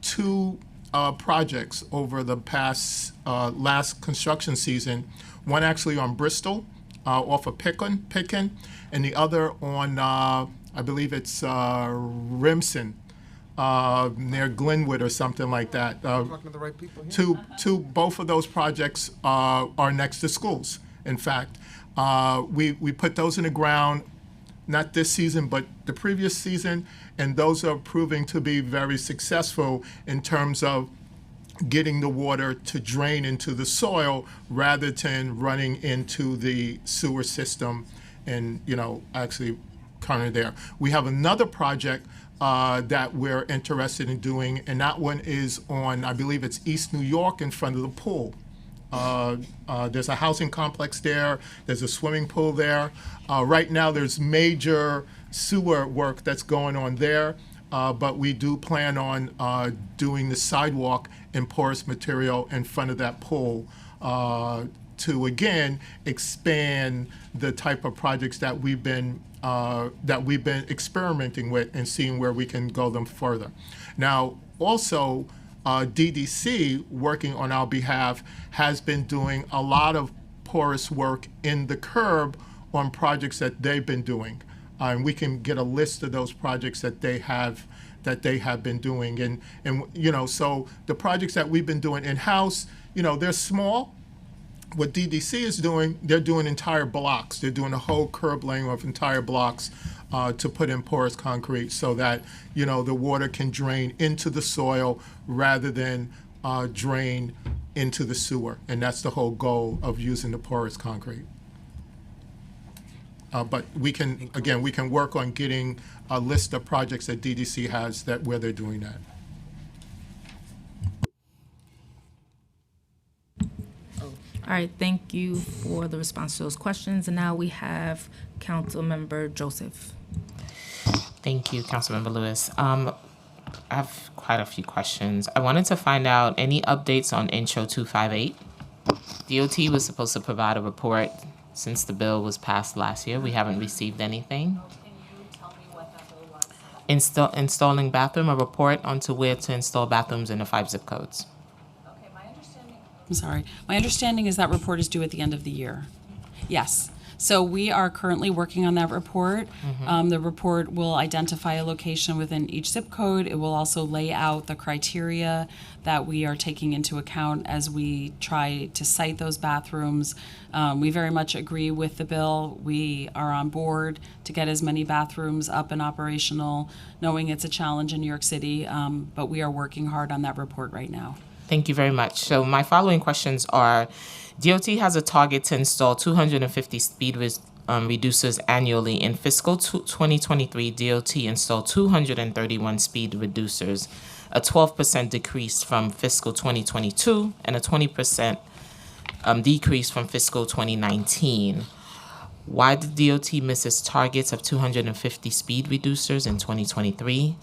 two projects over the past last construction season, one actually on Bristol off of Pitkin, and the other on, I believe it's Remsen, near Glenwood or something like that. Talking to the right people here. Both of those projects are next to schools. In fact, we put those in the ground, not this season, but the previous season, and those are proving to be very successful in terms of getting the water to drain into the soil rather than running into the sewer system and, actually currently there. We have another project that we're interested in doing, and that one is on, I believe it's East New York in front of the pool. There's a housing complex there. There's a swimming pool there. Right now, there's major sewer work that's going on there, but we do plan on doing the sidewalk in porous material in front of that pool to, again, expand the type of projects that we've been experimenting with and seeing where we can go them further. Now, also, DDC, working on our behalf, has been doing a lot of porous work in the curb on projects that they've been doing. And we can get a list of those projects that they have been doing. And so the projects that we've been doing in-house, they're small. What DDC is doing, they're doing entire blocks. They're doing a whole curb lane of entire blocks to put in porous concrete so that, the water can drain into the soil rather than drain into the sewer. And that's the whole goal of using the porous concrete. But we can work on getting a list of projects that DDC has where they're doing that. All right, thank you for the response to those questions. And now we have Councilmember Joseph. Thank you, Councilmember Lewis. I have quite a few questions. I wanted to find out any updates on Intro 258. DOT was supposed to provide a report since the bill was passed last year. We haven't received anything. Can you tell me what that bill was? Installing bathroom, a report onto where to install bathrooms in the 5 zip codes. I'm sorry. My understanding is that report is due at the end of the year. Yes. So we are currently working on that report. The report will identify a location within each zip code. It will also lay out the criteria that we are taking into account as we try to site those bathrooms. We very much agree with the bill. We are on board to get as many bathrooms up and operational, knowing it's a challenge in New York City, but we are working hard on that report right now. Thank you very much. So my following questions are, DOT has a target to install 250 speed reducers annually. In fiscal 2023, DOT installed 231 speed reducers, a 12% decrease from fiscal 2022 and a 20% decrease from fiscal 2019. Why did DOT miss its targets of 250 speed reducers in 2023?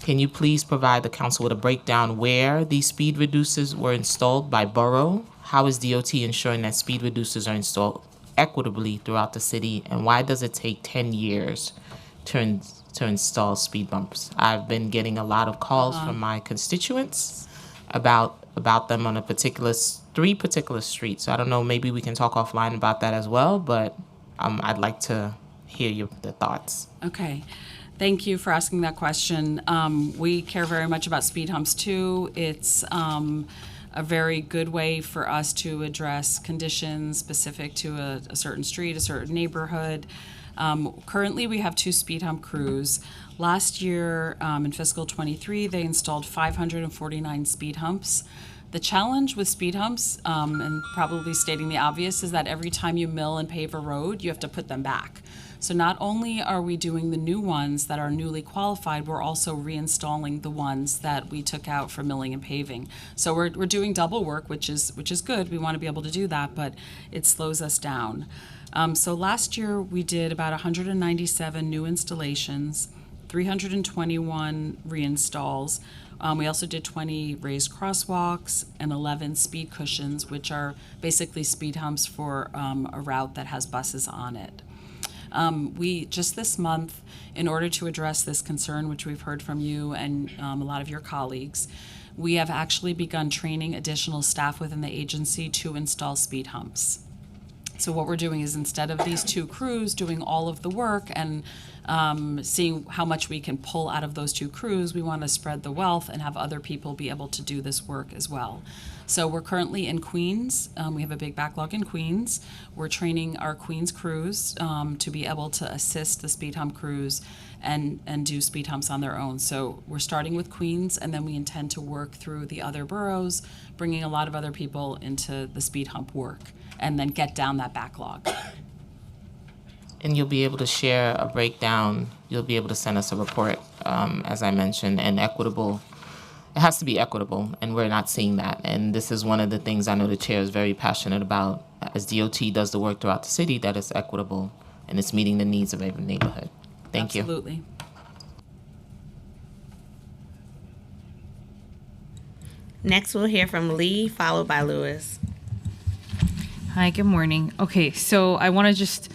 Can you please provide the council with a breakdown where these speed reducers were installed by borough? How is DOT ensuring that speed reducers are installed equitably throughout the city? And why does it take 10 years to install speed bumps? I've been getting a lot of calls from my constituents about them on three particular streets. So I don't know, maybe we can talk offline about that as well, but I'd like to hear the thoughts. Okay. Thank you for asking that question. We care very much about speed humps too. It's a very good way for us to address conditions specific to a certain street, a certain neighborhood. Currently, we have 2 speed hump crews. Last year, in fiscal 23, they installed 549 speed humps. The challenge with speed humps, and probably stating the obvious, is that every time you mill and pave a road, you have to put them back. So not only are we doing the new ones that are newly qualified, we're also reinstalling the ones that we took out for milling and paving. So we're doing double work, which is good. We want to be able to do that, but it slows us down. So last year we did about 197 new installations, 321 reinstalls. We also did 20 raised crosswalks and 11 speed cushions, which are basically speed humps for a route that has buses on it. We just this month, in order to address this concern, which we've heard from you and a lot of your colleagues, we have actually begun training additional staff within the agency to install speed humps. So what we're doing is, instead of these 2 crews doing all of the work and seeing how much we can pull out of those 2 crews, we want to spread the wealth and have other people be able to do this work as well. So we're currently in Queens. We have a big backlog in Queens. We're training our Queens crews to be able to assist the speed hump crews and do speed humps on their own. So we're starting with Queens, and then we intend to work through the other boroughs, bringing a lot of other people into the speed hump work, and then get down that backlog. And you'll be able to share a breakdown. You'll be able to send us a report, as I mentioned, and equitable. It has to be equitable, and we're not seeing that. And this is one of the things I know the chair is very passionate about, as DOT does the work throughout the city, that it's equitable and it's meeting the needs of every neighborhood. Thank you. Absolutely. Next, we'll hear from Lee, followed by Lewis. Hi, good morning. Okay, so I want to just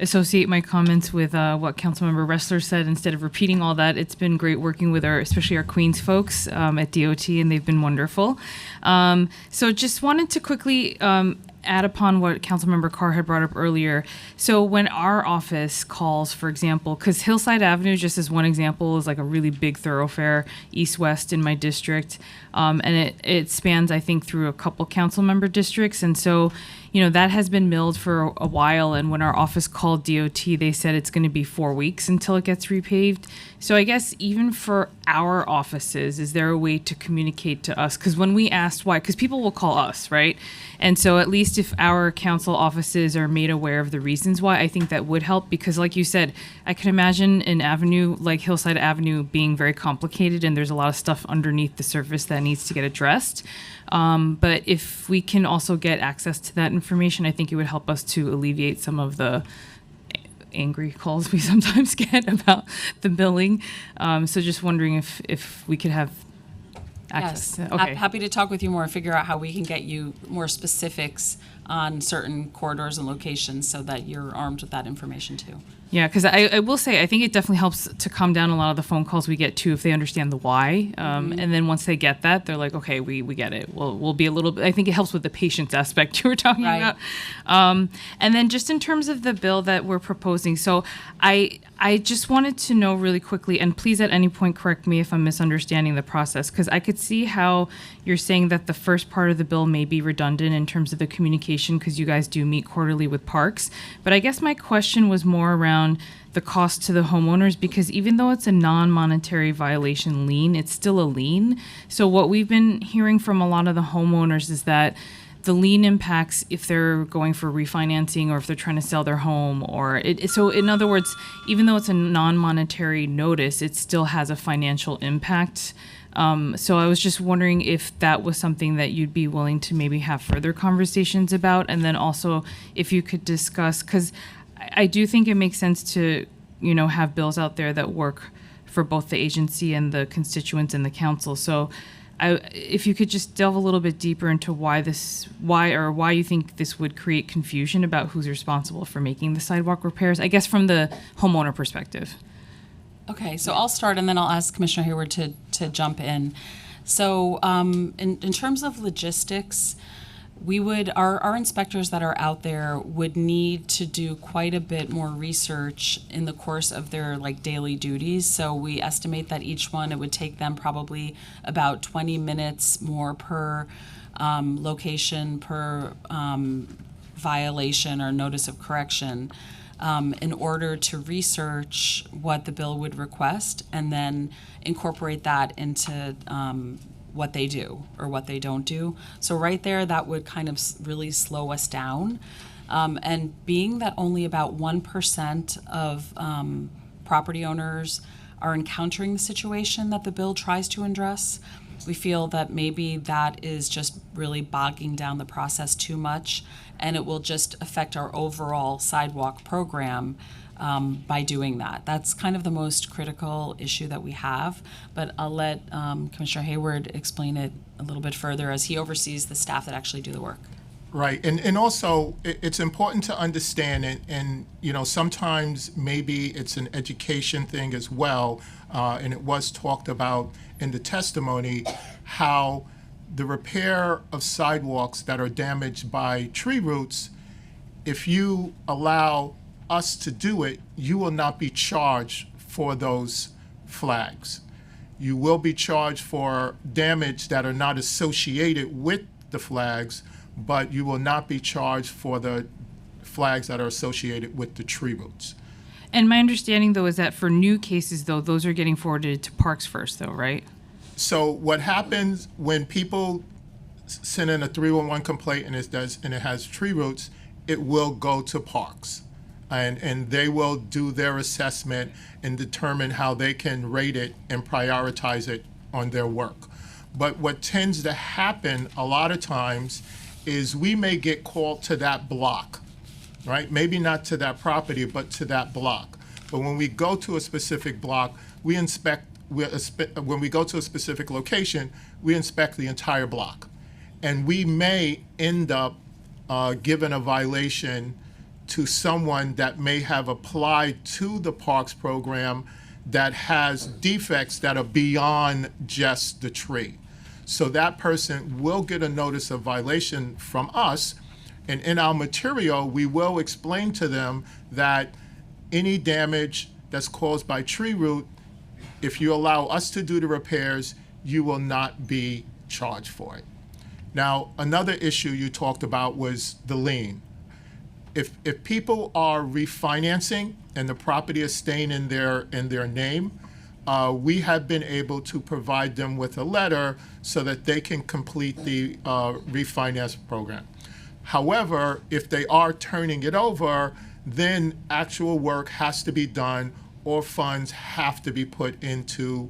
associate my comments with what Councilmember Ressler said. Instead of repeating all that, it's been great working with especially our Queens folks at DOT, and they've been wonderful. So just wanted to quickly add upon what Councilmember Carr had brought up earlier. So when our office calls, for example, because Hillside Avenue, just as one example, is like a really big thoroughfare east-west in my district, and it spans, I think, through a couple council member districts. And so, that has been milled for a while, and when our office called DOT, they said it's going to be 4 weeks until it gets repaved. So I guess even for our offices, is there a way to communicate to us? Because when we asked why, because people will call us, right? And so at least if our council offices are made aware of the reasons why, I think that would help. Because like you said, I can imagine an avenue like Hillside Avenue being very complicated, and there's a lot of stuff underneath the surface that needs to get addressed. But if we can also get access to that information, I think it would help us to alleviate some of the angry calls we sometimes get about the billing. So just wondering if we could have access. Yes, Okay. happy to talk with you more, figure out how we can get you more specifics on certain corridors and locations so that you're armed with that information too. Yeah, because I will say, I think it definitely helps to calm down a lot of the phone calls we get too if they understand the why. And then once they get that, they're like, okay, we get it. We'll be a little bit, I think it helps with the patience aspect you were talking Right. about. And then just in terms of the bill that we're proposing, so I just wanted to know really quickly, and please at any point correct me if I'm misunderstanding the process, because I could see how you're saying that the first part of the bill may be redundant in terms of the communication because you guys do meet quarterly with parks. But I guess my question was more around the cost to the homeowners, because even though it's a non-monetary violation lien, it's still a lien. So what we've been hearing from a lot of the homeowners is that the lien impacts if they're going for refinancing or if they're trying to sell their home, or so in other words, even though it's a non-monetary notice, it still has a financial impact. So I was just wondering if that was something that you'd be willing to maybe have further conversations about, and then also if you could discuss, because I do think it makes sense to, have bills out there that work for both the agency and the constituents and the council. So if you could just delve a little bit deeper into why you think this would create confusion about who's responsible for making the sidewalk repairs, I guess from the homeowner perspective. Okay, so I'll start and then I'll ask Commissioner Hayward to jump in. So in terms of logistics, our inspectors that are out there would need to do quite a bit more research in the course of their daily duties. So we estimate that each one, it would take them probably about 20 minutes more per location, per violation or notice of correction, in order to research what the bill would request and then incorporate that into what they do or what they don't do. So right there, that would kind of really slow us down. And being that only about 1% of property owners are encountering the situation that the bill tries to address, we feel that maybe that is just really bogging down the process too much, and it will just affect our overall sidewalk program by doing that. That's kind of the most critical issue that we have, but I'll let Commissioner Hayward explain it a little bit further as he oversees the staff that actually do the work. Right, and also it's important to understand it, and sometimes maybe it's an education thing as well, and it was talked about in the testimony how the repair of sidewalks that are damaged by tree roots, if you allow us to do it, you will not be charged for those flags. You will be charged for damage that are not associated with the flags, but you will not be charged for the flags that are associated with the tree roots. And my understanding, though, is that for new cases, though, those are getting forwarded to parks first, though, right? So what happens when people send in a 311 complaint and it has tree roots, it will go to parks. And they will do their assessment and determine how they can rate it and prioritize it on their work. But what tends to happen a lot of times is we may get called to that block, right? Maybe not to that property, but to that block. But when we go to a specific block, when we go to a specific location, we inspect the entire block. And we may end up giving a violation to someone that may have applied to the parks program that has defects that are beyond just the tree. So that person will get a notice of violation from us, and in our material, we will explain to them that any damage that's caused by tree root, if you allow us to do the repairs, you will not be charged for it. Now, another issue you talked about was the lien. If people are refinancing and the property is staying in their name, we have been able to provide them with a letter so that they can complete the refinance program. However, if they are turning it over, then actual work has to be done or funds have to be put into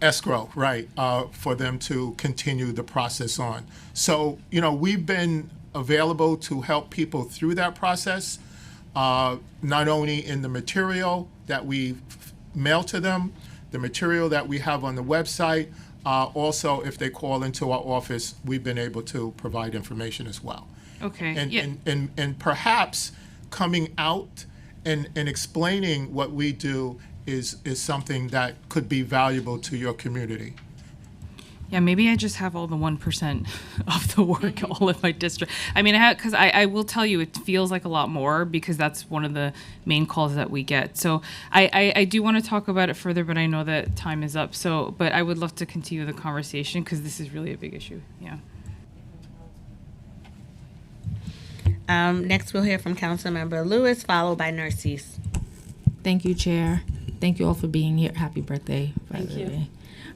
escrow, right, for them to continue the process on. So, we've been available to help people through that process, not only in the material that we mail to them, the material that we have on the website, Also, if they call into our office, we've been able to provide information as well. Okay. And, yeah. and perhaps coming out and explaining what we do is something that could be valuable to your community. Yeah, maybe I just have all the 1% of the work all in my district. I mean, because I will tell you, it feels like a lot more because that's one of the main calls that we get. So I do want to talk about it further, but I know that time is up. So, but I would love to continue the conversation because this is really a big issue. Yeah. Next, we'll hear from Councilmember Lewis, followed by Narcisse. Thank you, Chair. Thank you all for being here. Happy birthday, by the way.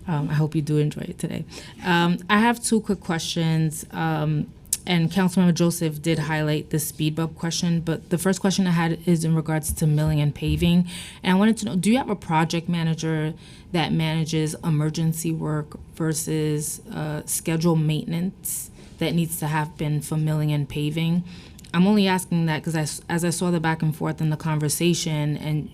I hope you do enjoy it today. I have two quick questions, and Councilmember Joseph did highlight the speed bump question, but the first question I had is in regards to milling and paving. And I wanted to know, do you have a project manager that manages emergency work versus scheduled maintenance that needs to happen for milling and paving? I'm only asking that because as I saw the back and forth in the conversation and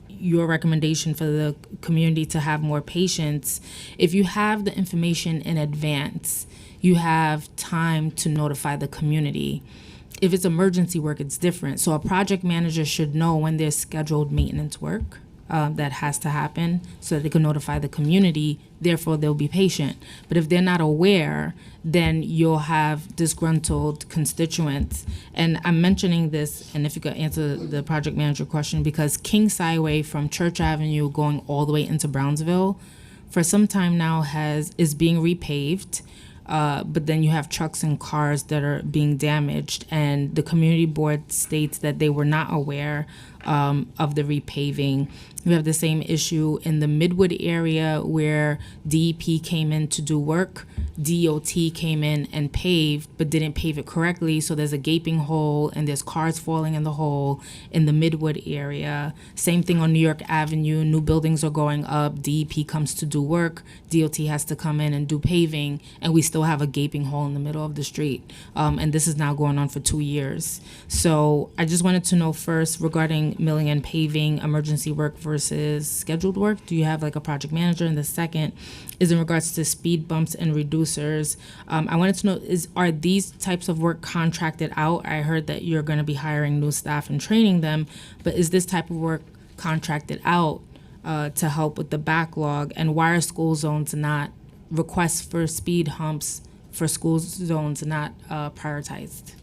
your recommendation for the community to have more patience, if you have the information in advance, you have time to notify the community. If it's emergency work, it's different. So a project manager should know when there's scheduled maintenance work that has to happen so that they can notify the community, therefore they'll be patient. But if they're not aware, then you'll have disgruntled constituents. And I'm mentioning this, and if you could answer the project manager question, because Kings Highway from Church Avenue going all the way into Brownsville, for some time now is being repaved. But then you have trucks and cars that are being damaged, and the community board states that they were not aware of the repaving. We have the same issue in the Midwood area where DEP came in to do work. DOT came in and paved, but didn't pave it correctly, so there's a gaping hole and there's cars falling in the hole in the Midwood area. Same thing on New York Avenue, new buildings are going up, DEP comes to do work, DOT has to come in and do paving, and we still have a gaping hole in the middle of the street. And this is now going on for 2 years. So I just wanted to know first, regarding milling and paving, emergency work versus scheduled work, do you have like a project manager? And the second is in regards to speed bumps and reducers. I wanted to know, are these types of work contracted out? I heard that you're going to be hiring new staff and training them, but is this type of work contracted out to help with the backlog? And why are school zones not, requests for speed humps for school zones not prioritized?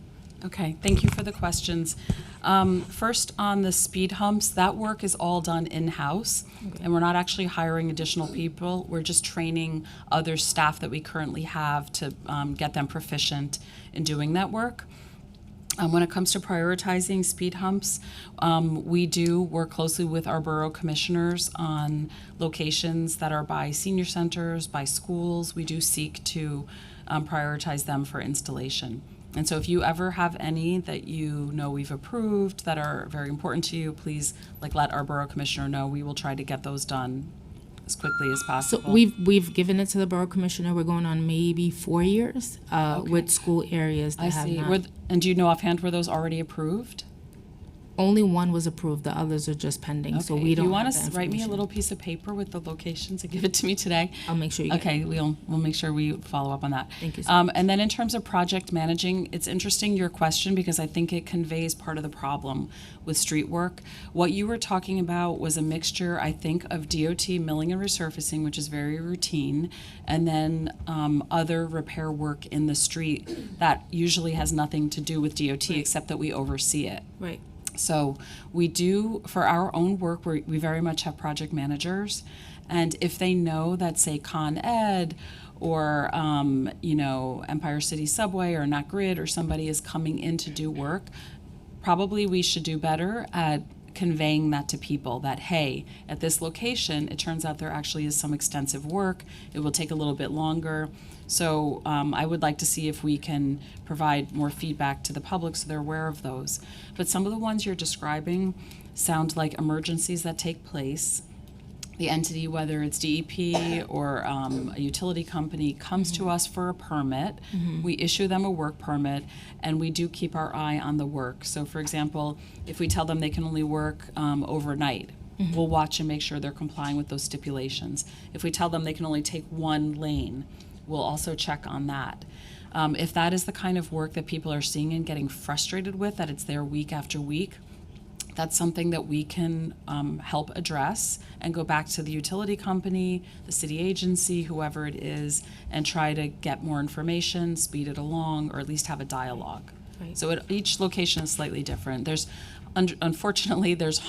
Okay, thank you for the questions. First, on the speed humps, that work is all done in-house, and we're not actually hiring additional people. We're just training other staff that we currently have to get them proficient in doing that work. When it comes to prioritizing speed humps, we do work closely with our borough commissioners on locations that are by senior centers, by schools. We do seek to prioritize them for installation. And so if you ever have any that you know we've approved that are very important to you, please let our borough commissioner know. We will try to get those done as quickly as possible. So we've given it to the borough commissioner. We're going on maybe 4 years with school areas that I have see. not. And do you know offhand, were those already approved? Only one was approved. The others are just pending. So Okay. we don't. You want have to that write me a information. little piece of paper with the locations and give it to me today? I'll make sure you get Okay, we'll make sure we follow up on that. Thank you so much. And then in terms of project managing, it's interesting your question because I think it conveys part of the problem with street work. What you were talking about was a mixture, I think, of DOT milling and resurfacing, which is very routine, and then other repair work in the street that usually has nothing to do with DOT except that we oversee it. Right. So we do, for our own work, we very much have project managers. And if they know that, say, Con Ed or, Empire City Subway or Not Grid or somebody is coming in to do work, probably we should do better at conveying that to people that, hey, at this location, it turns out there actually is some extensive work. It will take a little bit longer. So I would like to see if we can provide more feedback to the public so they're aware of those. But some of the ones you're describing sound like emergencies that take place. The entity, whether it's DEP or a utility company, comes to us for a permit. We issue them a work permit, and we do keep our eye on the work. So, for example, if we tell them they can only work overnight, we'll watch and make sure they're complying with those stipulations. If we tell them they can only take one lane, we'll also check on that. If that is the kind of work that people are seeing and getting frustrated with, that it's there week after week, that's something that we can help address and go back to the utility company, the city agency, whoever it is, and try to get more information, speed it along, or at least have a dialogue. Right. So each location is slightly different. Unfortunately, there's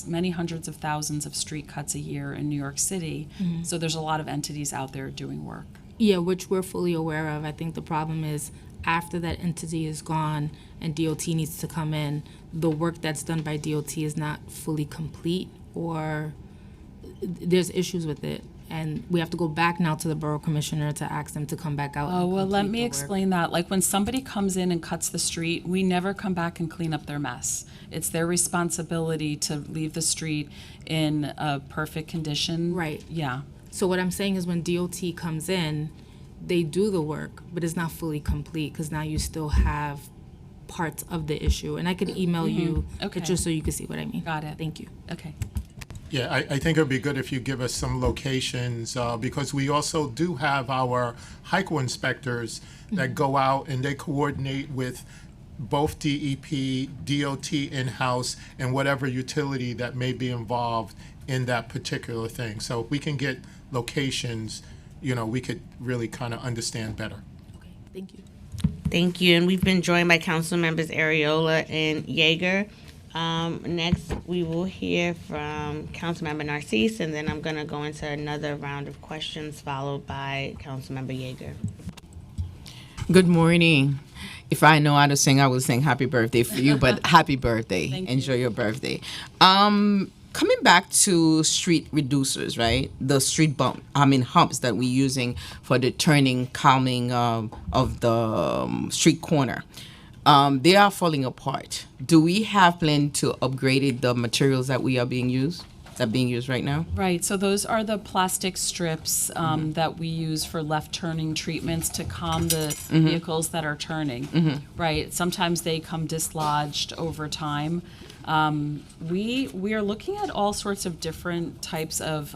many hundreds of thousands of street cuts a year in New York City. So there's a lot of entities out there doing work. Yeah, which we're fully aware of. I think the problem is after that entity is gone and DOT needs to come in, the work that's done by DOT is not fully complete, or there's issues with it. And we have to go back now to the borough commissioner to ask them to come back out. Oh, and well, let complete me the work. explain that. Like when somebody comes in and cuts the street, we never come back and clean up their mess. It's their responsibility to leave the street in a perfect condition. Right. Yeah. So what I'm saying is when DOT comes in, they do the work, but it's not fully complete because now you still have parts of the issue. And I could email you Okay. just so you can see what I mean. Got it. Thank you. Okay. Yeah, I think it would be good if you give us some locations, because we also do have our HICO inspectors that go out and they coordinate with both DEP, DOT in-house, and whatever utility that may be involved in that particular thing. So if we can get locations, we could really kind of understand better. Okay, thank you. Thank you. And we've been joined by council members Areola and Yeager. Next, we will hear from Councilmember Narcisse, and then I'm going to go into another round of questions followed by Councilmember Yeager. Good morning. If I know how to sing, I will sing happy birthday for you, but happy birthday. Thank you. Enjoy your birthday. Coming back to street reducers, right? The humps that we're using for the turning, calming of the street corner. They are falling apart. Do we have plan to upgrade the materials that are being used right now? Right, so those are the plastic strips that we use for left turning treatments to calm the vehicles that are turning. Right, sometimes they come dislodged over time. We are looking at all sorts of different types of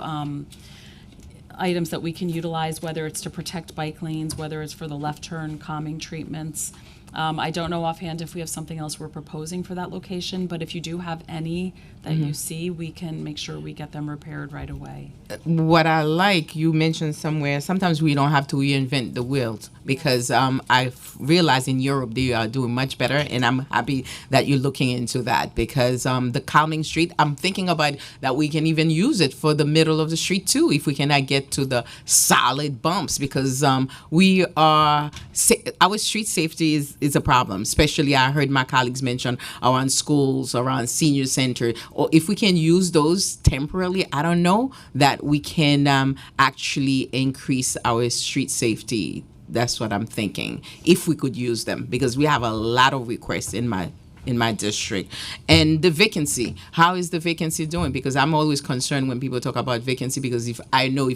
items that we can utilize, whether it's to protect bike lanes, whether it's for the left turn calming treatments. I don't know offhand if we have something else we're proposing for that location, but if you do have any that you see, we can make sure we get them repaired right away. What I like, you mentioned somewhere, sometimes we don't have to reinvent the wheels because I've realized in Europe they are doing much better, and I'm happy that you're looking into that because the calming street, I'm thinking about that we can even use it for the middle of the street too if we cannot get to the solid bumps because our street safety is a problem, especially I heard my colleagues mention around schools, around senior center, or if we can use those temporarily, I don't know, that we can actually increase our street safety. That's what I'm thinking, if we could use them, because we have a lot of requests in my district. And the vacancy, how is the vacancy doing? Because I'm always concerned when people talk about vacancy, because if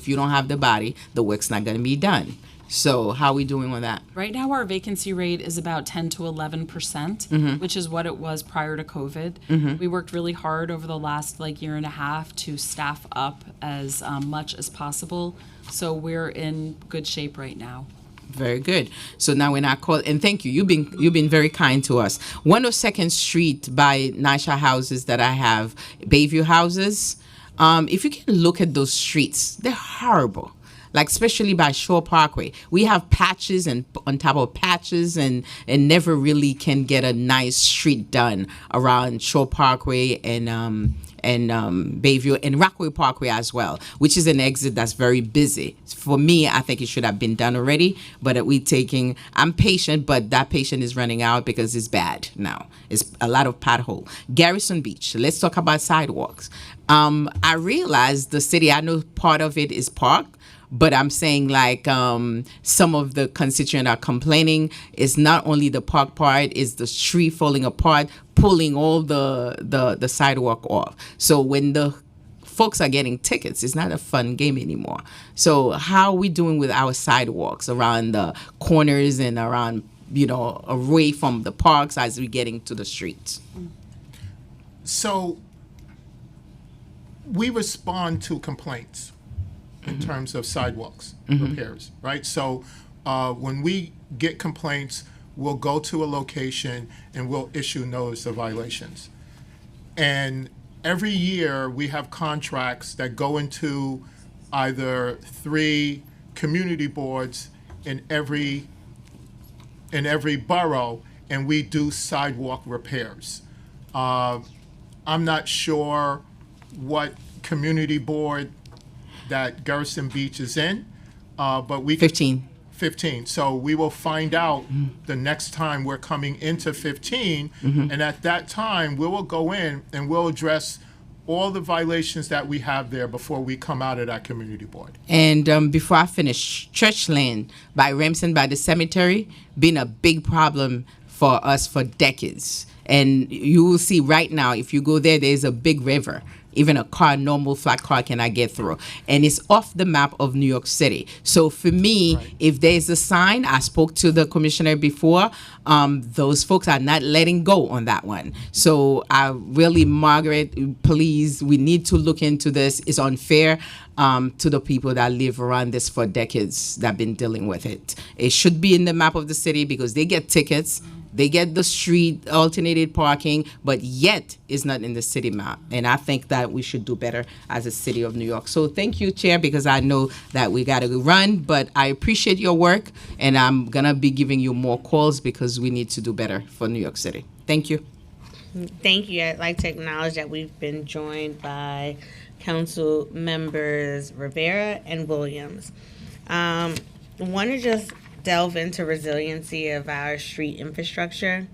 you don't have the body, the work's not going to be done. So how are we doing with that? Right now, our vacancy rate is about 10 to 11%, which is what it was prior to COVID. We worked really hard over the last year and a half to staff up as much as possible. So we're in good shape right now. Very good. So now when I call, and thank you, you've been very kind to us. 102nd Street by Nasha houses that I have, Bayview houses. If you can look at those streets, they're horrible. Especially by Shore Parkway, we have patches and on top of patches, and never really can get a nice street done around Shore Parkway and Bayview and Rockaway Parkway as well, which is an exit that's very busy. For me, I think it should have been done already, but I'm patient, but that patient is running out because it's bad now. It's a lot of pothole. Garrison Beach, let's talk about sidewalks. I realize the city, I know part of it is park, but I'm saying some of the constituents are complaining. It's not only the park part, it's the street falling apart, pulling all the sidewalk off. So when the folks are getting tickets, it's not a fun game anymore. So how are we doing with our sidewalks around the corners and around, away from the parks as we're getting to the streets? So we respond to complaints in terms of sidewalks repairs, right? So when we get complaints, we'll go to a location and we'll issue notice of violations. And every year we have contracts that go into either 3 community boards in every borough, and we do sidewalk repairs. I'm not sure what community board that Garrison Beach is in, but we 15. 15. So we will find out the next time we're coming into 15, and at that time we will go in and we'll address all the violations that we have there before we come out of that community board. And before I finish, Church Lane by Remsen by the cemetery been a big problem for us for decades. And you will see right now, if you go there, there's a big river. Even a car, normal flat car cannot get through. And it's off the map of New York City. So for me, if there's a sign, I spoke to the commissioner before, those folks are not letting go on that one. So I really, Margaret, please, we need to look into this. It's unfair to the people that live around this for decades that have been dealing with it. It should be in the map of the city because they get tickets. They get the street alternated parking, but yet it's not in the city map. And I think that we should do better as a city of New York. So thank you, Chair, because I know that we got to run, but I appreciate your work, and I'm going to be giving you more calls because we need to do better for New York City. Thank you. Thank you. I'd like to acknowledge that we've been joined by Council Members Rivera and Williams. I want to just delve into resiliency of our street infrastructure.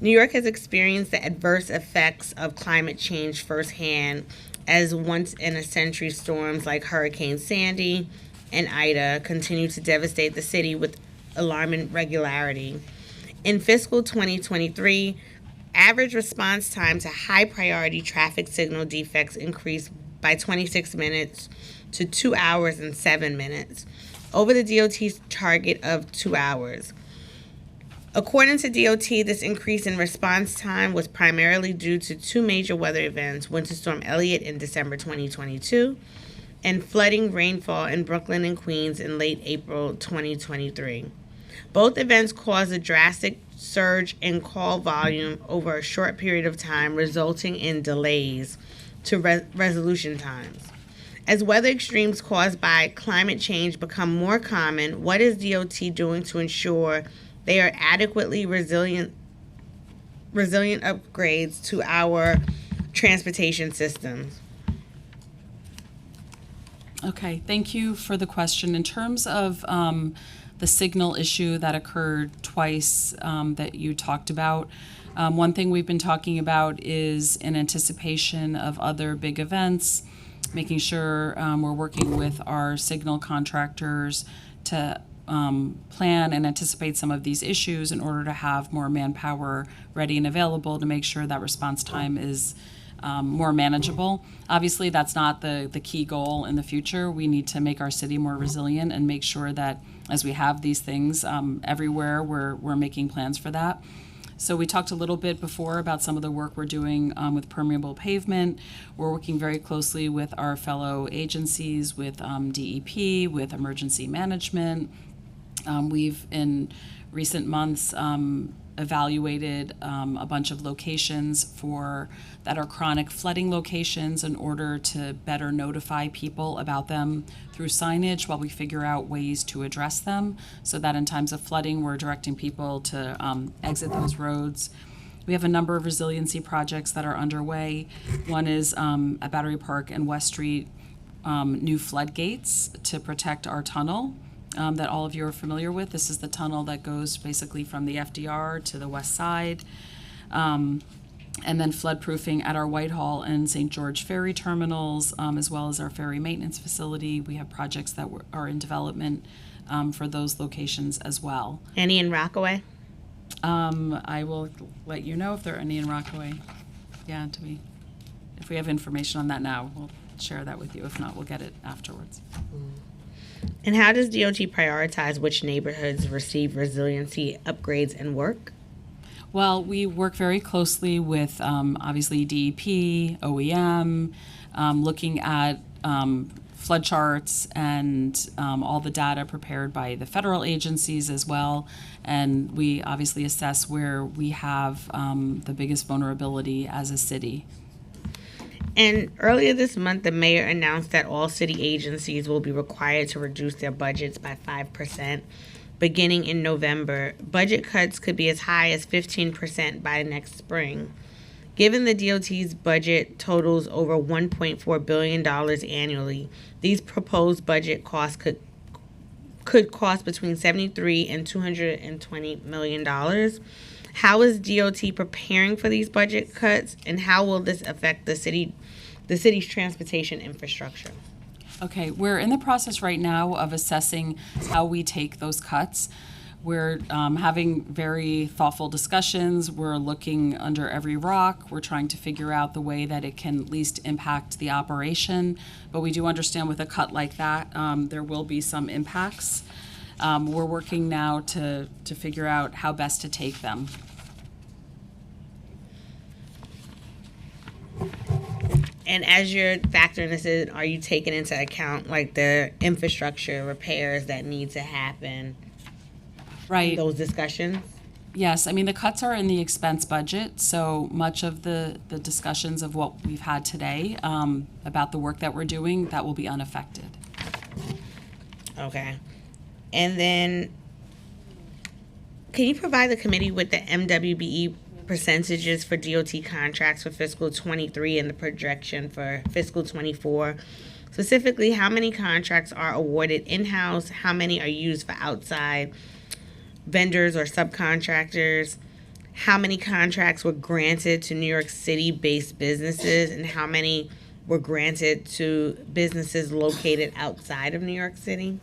New York has experienced the adverse effects of climate change firsthand, as once-in-a-century storms like Hurricane Sandy and Ida continue to devastate the city with alarming regularity. In fiscal 2023, average response time to high-priority traffic signal defects increased by 26 minutes to 2 hours and 7 minutes, over the DOT's target of 2 hours. According to DOT, this increase in response time was primarily due to 2 major weather events, Winter Storm Elliott in December 2022 and flooding rainfall in Brooklyn and Queens in late April 2023. Both events caused a drastic surge in call volume over a short period of time, resulting in delays to resolution times. As weather extremes caused by climate change become more common, what is DOT doing to ensure they are adequately resilient upgrades to our transportation systems? Okay, thank you for the question. In terms of the signal issue that occurred twice that you talked about, one thing we've been talking about is in anticipation of other big events, making sure we're working with our signal contractors to plan and anticipate some of these issues in order to have more manpower ready and available to make sure that response time is more manageable. Obviously, that's not the key goal in the future. We need to make our city more resilient and make sure that as we have these things everywhere, we're making plans for that. So we talked a little bit before about some of the work we're doing with permeable pavement. We're working very closely with our fellow agencies, with DEP, with emergency management. We've, in recent months, evaluated a bunch of locations that are chronic flooding locations in order to better notify people about them through signage while we figure out ways to address them, so that in times of flooding we're directing people to exit those roads. We have a number of resiliency projects that are underway. One is at Battery Park and West Street, new floodgates to protect our tunnel that all of you are familiar with. This is the tunnel that goes basically from the FDR to the west side. And then floodproofing at our Whitehall and St. George ferry terminals, as well as our ferry maintenance facility. We have projects that are in development for those locations as well. Any in Rockaway? I will let you know if there are any in Rockaway. Yeah, if we have information on that now, we'll share that with you. If not, we'll get it afterwards. And how does DOT prioritize which neighborhoods receive resiliency upgrades and work? Well, we work very closely with obviously DEP, OEM, looking at flood charts and all the data prepared by the federal agencies as well. And we obviously assess where we have the biggest vulnerability as a city. And earlier this month, the mayor announced that all city agencies will be required to reduce their budgets by 5% beginning in November. Budget cuts could be as high as 15% by next spring. Given the DOT's budget totals over $1.4 billion annually, these proposed budget costs could cost between $73 and $220 million. How is DOT preparing for these budget cuts, and how will this affect the city's transportation infrastructure? Okay, we're in the process right now of assessing how we take those cuts. We're having very thoughtful discussions. We're looking under every rock. We're trying to figure out the way that it can at least impact the operation. But we do understand with a cut like that, there will be some impacts. We're working now to figure out how best to take them. And as you're factoring this in, are you taking into account like the infrastructure repairs that need to happen? Right. Those discussions? Yes, I mean, the cuts are in the expense budget, so much of the discussions of what we've had today about the work that we're doing, that will be unaffected. Okay. And then, can you provide the committee with the MWBE percentages for DOT contracts for fiscal 23 and the projection for fiscal 24? Specifically, how many contracts are awarded in-house? How many are used for outside vendors or subcontractors? How many contracts were granted to New York City-based businesses, and how many were granted to businesses located outside of New York City?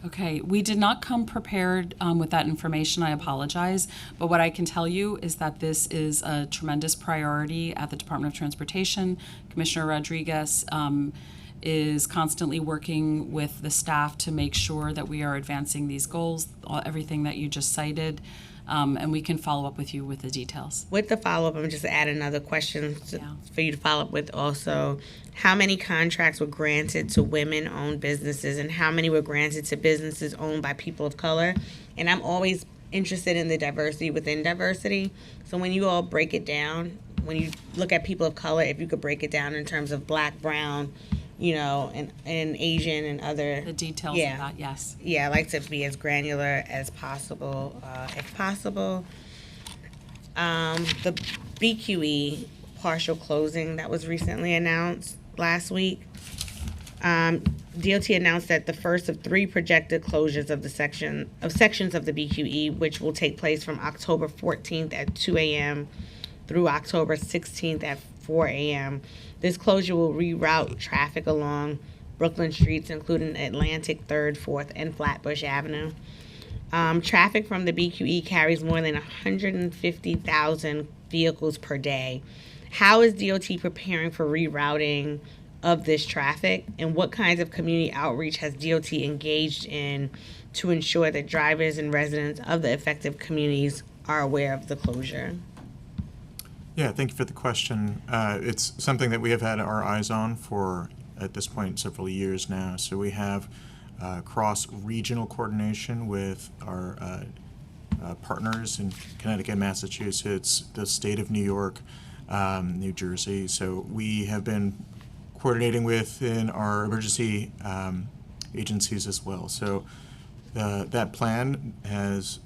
Okay, we did not come prepared with that information. I apologize. But what I can tell you is that this is a tremendous priority at the Department of Transportation. Commissioner Rodriguez is constantly working with the staff to make sure that we are advancing these goals, everything that you just cited, and we can follow up with you with the details. With the follow-up, I'm just add another question for you to follow up with also. How many contracts were granted to women-owned businesses, and how many were granted to businesses owned by people of color? And I'm always interested in the diversity within diversity. So when you all break it down, when you look at people of color, if you could break it down in terms of Black, brown, and Asian and other. The details of that, yes. Yeah, I like to be as granular as possible, if possible. The BQE partial closing that was recently announced last week. DOT announced that the first of 3 projected closures of sections of the BQE, which will take place from October 14th at 2 a.m. through October 16th at 4 a.m. This closure will reroute traffic along Brooklyn streets, including Atlantic, 3rd, 4th, and Flatbush Avenue. Traffic from the BQE carries more than 150,000 vehicles per day. How is DOT preparing for rerouting of this traffic, and what kinds of community outreach has DOT engaged in to ensure that drivers and residents of the affected communities are aware of the closure? Yeah, thank you for the question. It's something that we have had our eyes on for, at this point, several years now. So we have cross-regional coordination with our partners in Connecticut, Massachusetts, the state of New York, New Jersey. So we have been coordinating within our emergency agencies as well. So that plan has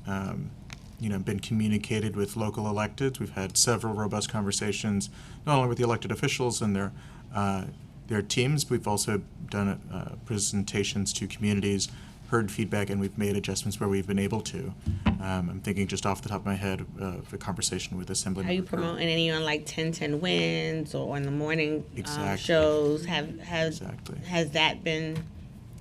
been communicated with local electeds. We've had several robust conversations, not only with the elected officials and their teams. We've also done presentations to communities, heard feedback, and we've made adjustments where we've been able to. I'm thinking just off the top of my head of a conversation with Assemblyman. Are you promoting any on like 1010 Wins or on the morning Exactly. shows? Exactly. Has that been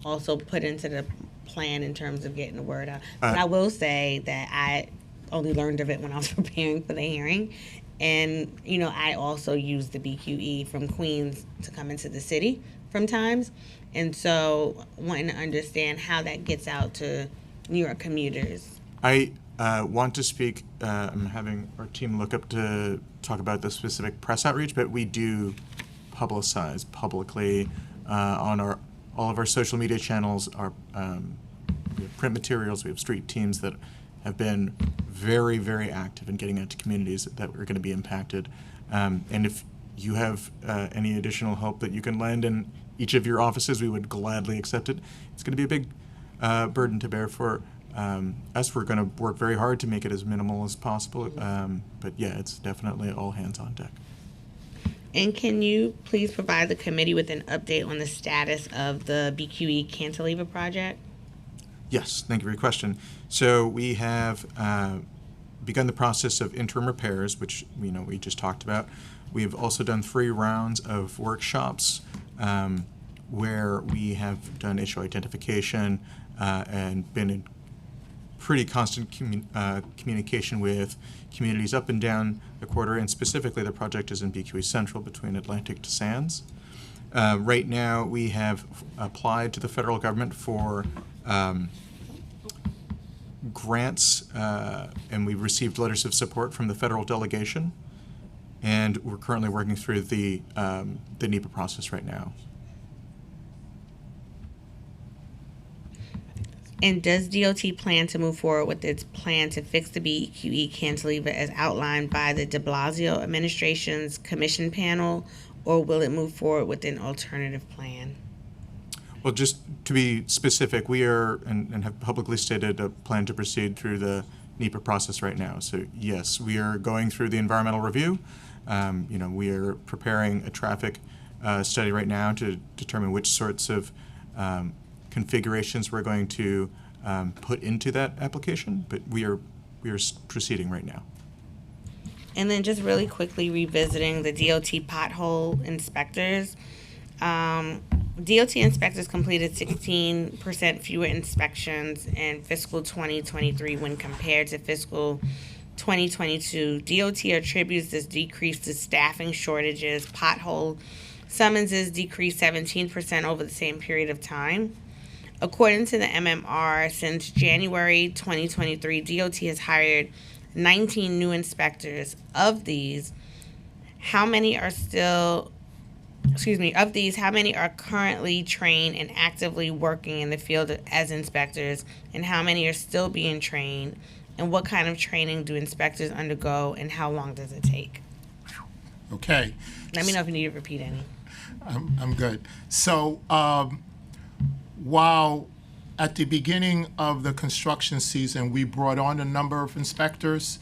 also put into the plan in terms of getting the word out? But I will say that I only learned of it when I was preparing for the hearing. And, I also use the BQE from Queens to come into the city from times. And so wanting to understand how that gets out to New York commuters. I want to speak, I'm having our team look up to talk about the specific press outreach, but we do publicized publicly on all of our social media channels. Our we have print materials. We have street teams that have been very, very active in getting out to communities that are going to be impacted. And if you have any additional help that you can lend in each of your offices, we would gladly accept it. It's going to be a big burden to bear for us. We're going to work very hard to make it as minimal as possible. But yeah, it's definitely all hands on deck. And can you please provide the committee with an update on the status of the BQE cantilever project? Yes, thank you for your question. So we have begun the process of interim repairs, which we just talked about. We've also done 3 rounds of workshops where we have done issue identification and been in pretty constant communication with communities up and down the corridor, and specifically the project is in BQE Central between Atlantic to Sands. Right now we have applied to the federal government for grants, and we've received letters of support from the federal delegation, and we're currently working through the NEPA process right now. And does DOT plan to move forward with its plan to fix the BQE cantilever as outlined by the de Blasio administration's commission panel, or will it move forward with an alternative plan? Well, just to be specific, we are and have publicly stated a plan to proceed through the NEPA process right now. So yes, we are going through the environmental review. We are preparing a traffic study right now to determine which sorts of configurations we're going to put into that application. But we are proceeding right now. And then just really quickly revisiting the DOT pothole inspectors. DOT inspectors completed 16% fewer inspections in fiscal 2023 when compared to fiscal 2022. DOT attributes this decrease to staffing shortages. Pothole summonses decreased 17% over the same period of time. According to the MMR, since January 2023, DOT has hired 19 new inspectors. Of these, how many are currently trained and actively working in the field as inspectors, and how many are still being trained, and what kind of training do inspectors undergo, and how long does it take? Okay. Let me know if you need to repeat any. I'm good. So while at the beginning of the construction season, we brought on a number of inspectors,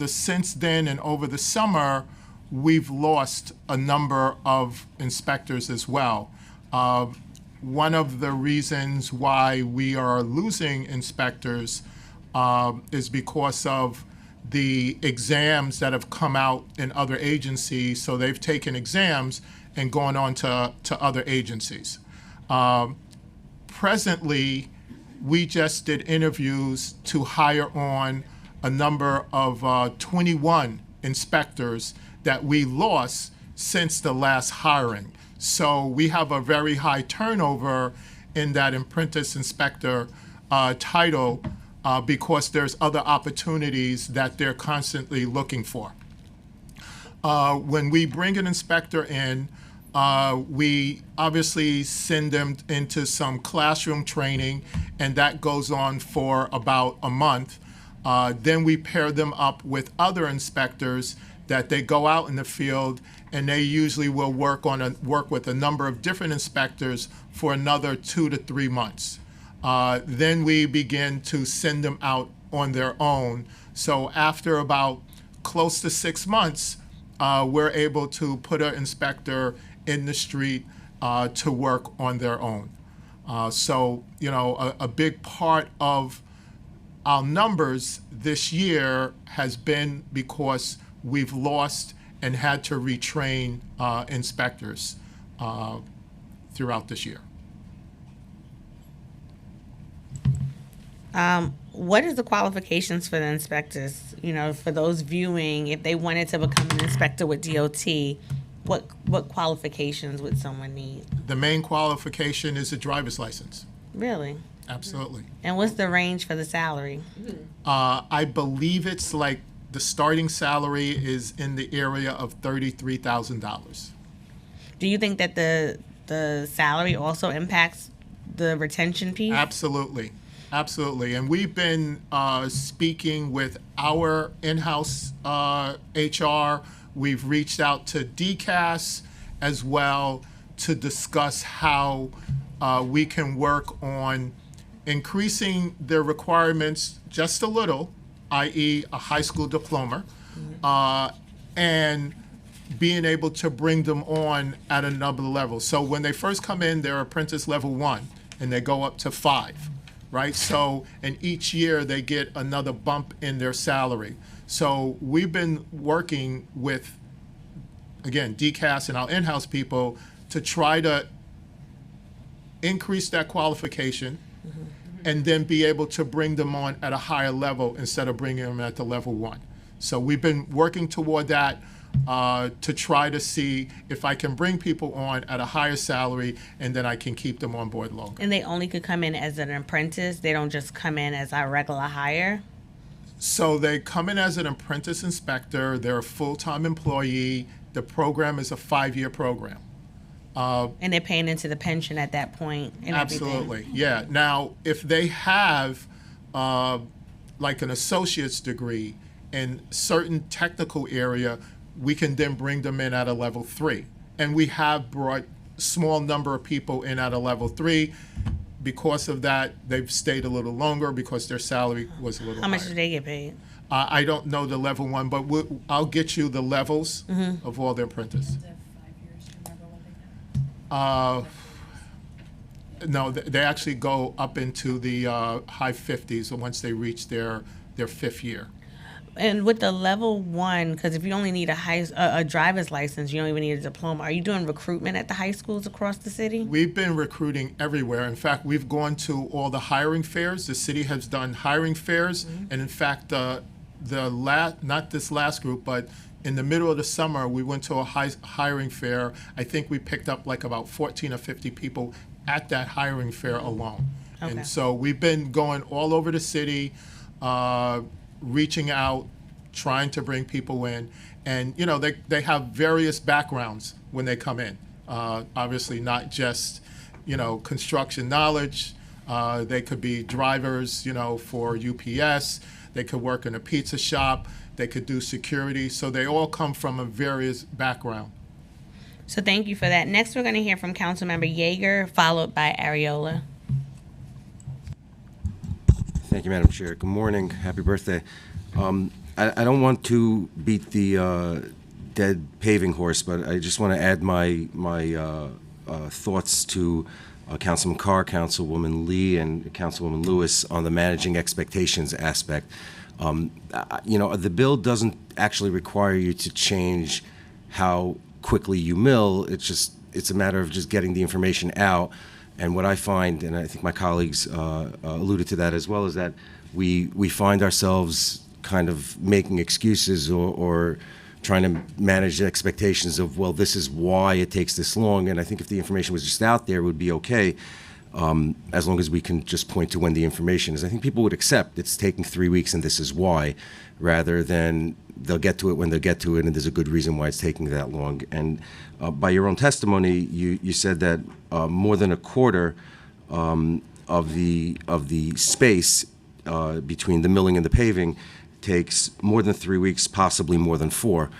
since then and over the summer, we've lost a number of inspectors as well. One of the reasons why we are losing inspectors is because of the exams that have come out in other agencies. So they've taken exams and gone on to other agencies. Presently, we just did interviews to hire on a number of 21 inspectors that we lost since the last hiring. So we have a very high turnover in that apprentice inspector title because there's other opportunities that they're constantly looking for. When we bring an inspector in, we obviously send them into some classroom training, and that goes on for about a month. Then we pair them up with other inspectors that they go out in the field, and they usually will work with a number of different inspectors for another 2 to 3 months. Then we begin to send them out on their own. So after about close to 6 months, we're able to put an inspector in the street to work on their own. So, a big part of our numbers this year has been because we've lost and had to retrain inspectors throughout this year. What is the qualifications for the inspectors? For those viewing, if they wanted to become an inspector with DOT, what qualifications would someone need? The main qualification is a driver's license. Really? Absolutely. And what's the range for the salary? I believe it's like the starting salary is in the area of $33,000. Do you think that the salary also impacts the retention piece? Absolutely. Absolutely. And we've been speaking with our in-house HR. We've reached out to DCAS as well to discuss how we can work on increasing their requirements just a little, i.e. a high school diploma, and being able to bring them on at another level. So when they first come in, they're apprentice level 1, and they go up to 5, right? So, and each year they get another bump in their salary. So we've been working with, again, DCAS and our in-house people to try to increase that qualification and then be able to bring them on at a higher level instead of bringing them at the level 1. So we've been working toward that to try to see if I can bring people on at a higher salary and then I can keep them on board longer. And they only could come in as an apprentice? They don't just come in as our regular hire? So they come in as an apprentice inspector. They're a full-time employee. The program is a 5-year program. And they're paying into the pension at that point and Absolutely, everything. yeah. Now, if they have like an associate's degree in certain technical area, we can then bring them in at a level 3. And we have brought a small number of people in at a level 3. Because of that, they've stayed a little longer because their salary was a little How much higher. do they get paid? I don't know the level 1, but I'll get you the levels of all their apprentices. No, they actually go up into the high 50s once they reach their 5th year. And with the level 1, because if you only need a driver's license, you don't even need a diploma. Are you doing recruitment at the high schools across the city? We've been recruiting everywhere. In fact, we've gone to all the hiring fairs. The city has done hiring fairs, and in fact, not this last group, but in the middle of the summer, we went to a hiring fair. I think we picked up like about 14 or 50 people at that hiring fair alone. Okay. And so we've been going all over the city, reaching out, trying to bring people in. And, you know, they have various backgrounds when they come in. Obviously, not just, you know, construction knowledge. They could be drivers, you know, for UPS. They could work in a pizza shop. They could do security. So they all come from a various background. So thank you for that. Next, we're going to hear from Councilmember Yeager, followed by Areola. Thank you, Madam Chair. Good morning. Happy birthday. I don't want to beat the dead paving horse, but I just want to add my thoughts to Councilman Carr, Councilwoman Lee, and Councilwoman Lewis on the managing expectations aspect. You know, the bill doesn't actually require you to change how quickly you mill. It's a matter of just getting the information out. And what I find, and I think my colleagues alluded to that as well, is that we find ourselves kind of making excuses or trying to manage the expectations of, well, this is why it takes this long. And I think if the information was just out there, it would be okay, as long as we can just point to when the information is. I think people would accept it's taking 3 weeks and this is why, rather than they'll get to it when they'll get to it and there's a good reason why it's taking that long. And by your own testimony, you said that more than a quarter of the space between the milling and the paving takes more than 3 weeks, possibly more than 4.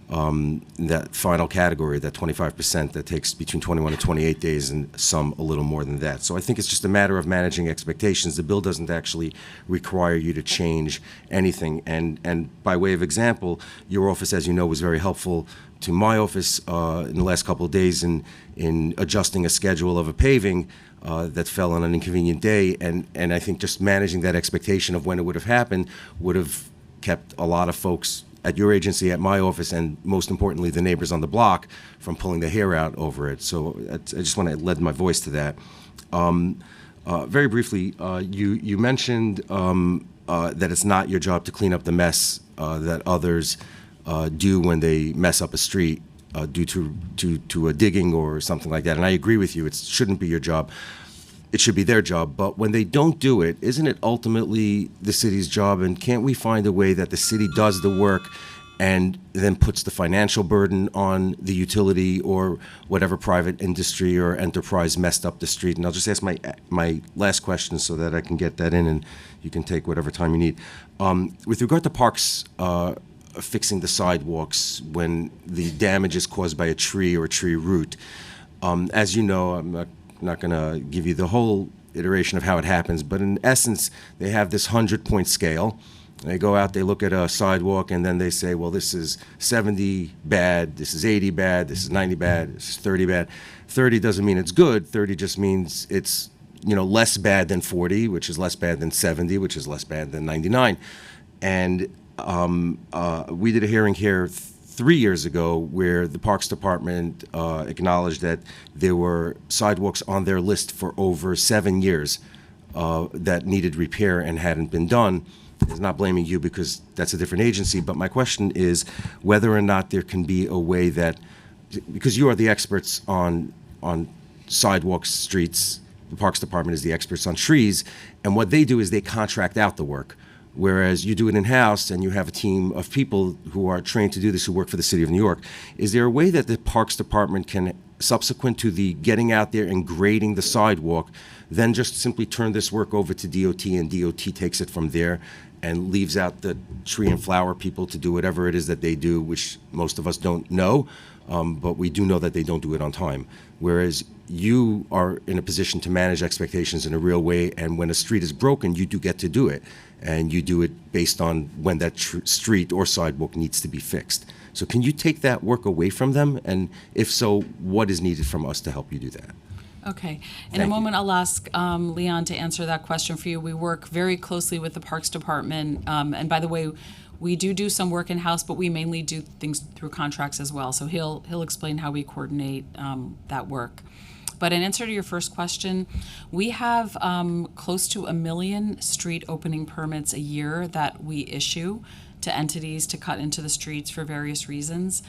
That final category, that 25%, that takes between 21 and 28 days, and some a little more than that. So I think it's just a matter of managing expectations. The bill doesn't actually require you to change anything. And by way of example, your office, as you know, was very helpful to my office in the last couple of days in adjusting a schedule of a paving that fell on an inconvenient day. And I think just managing that expectation of when it would have happened would have kept a lot of folks at your agency, at my office, and most importantly, the neighbors on the block from pulling their hair out over it. So I just want to lend my voice to that. Very briefly, you mentioned that it's not your job to clean up the mess that others do when they mess up a street due to a digging or something like that. And I agree with you, it shouldn't be your job. it should be their job. But when they don't do it, isn't it ultimately the city's job? And can't we find a way that the city does the work and then puts the financial burden on the utility or whatever private industry or enterprise messed up the street? And I'll just ask my last question so that I can get that in, and you can take whatever time you need. With regard to parks fixing the sidewalks when the damage is caused by a tree or a tree root, as you know, I'm not going to give you the whole iteration of how it happens, but in essence, they have this 100-point scale. They go out, they look at a sidewalk, and then they say, well, this is 70 bad, this is 80 bad, this is 90 bad, this is 30 bad. 30 doesn't mean it's good. 30 just means it's, less bad than 40, which is less bad than 70, which is less bad than 99. And we did a hearing here 3 years ago where the Parks Department acknowledged that there were sidewalks on their list for over 7 years that needed repair and hadn't been done. It's not blaming you because that's a different agency, but my question is whether or not there can be a way that, because you are the experts on sidewalks, streets, the Parks Department is the experts on trees, and what they do is they contract out the work. Whereas you do it in-house and you have a team of people who are trained to do this who work for the City of New York. Is there a way that the Parks Department can, subsequent to the getting out there and grading the sidewalk, then just simply turn this work over to DOT and DOT takes it from there and leaves out the tree and flower people to do whatever it is that they do, which most of us don't know, but we do know that they don't do it on time. Whereas you are in a position to manage expectations in a real way, and when a street is broken, you do get to do it. And you do it based on when that street or sidewalk needs to be fixed. So can you take that work away from them? And if so, what is needed from us to help you do that? Okay. In a moment, I'll ask Leon to answer that question for you. We work very closely with the Parks Department. And by the way, we do some work in-house, but we mainly do things through contracts as well. So he'll explain how we coordinate that work. But in answer to your first question, we have close to 1 million street opening permits a year that we issue to entities to cut into the streets for various reasons.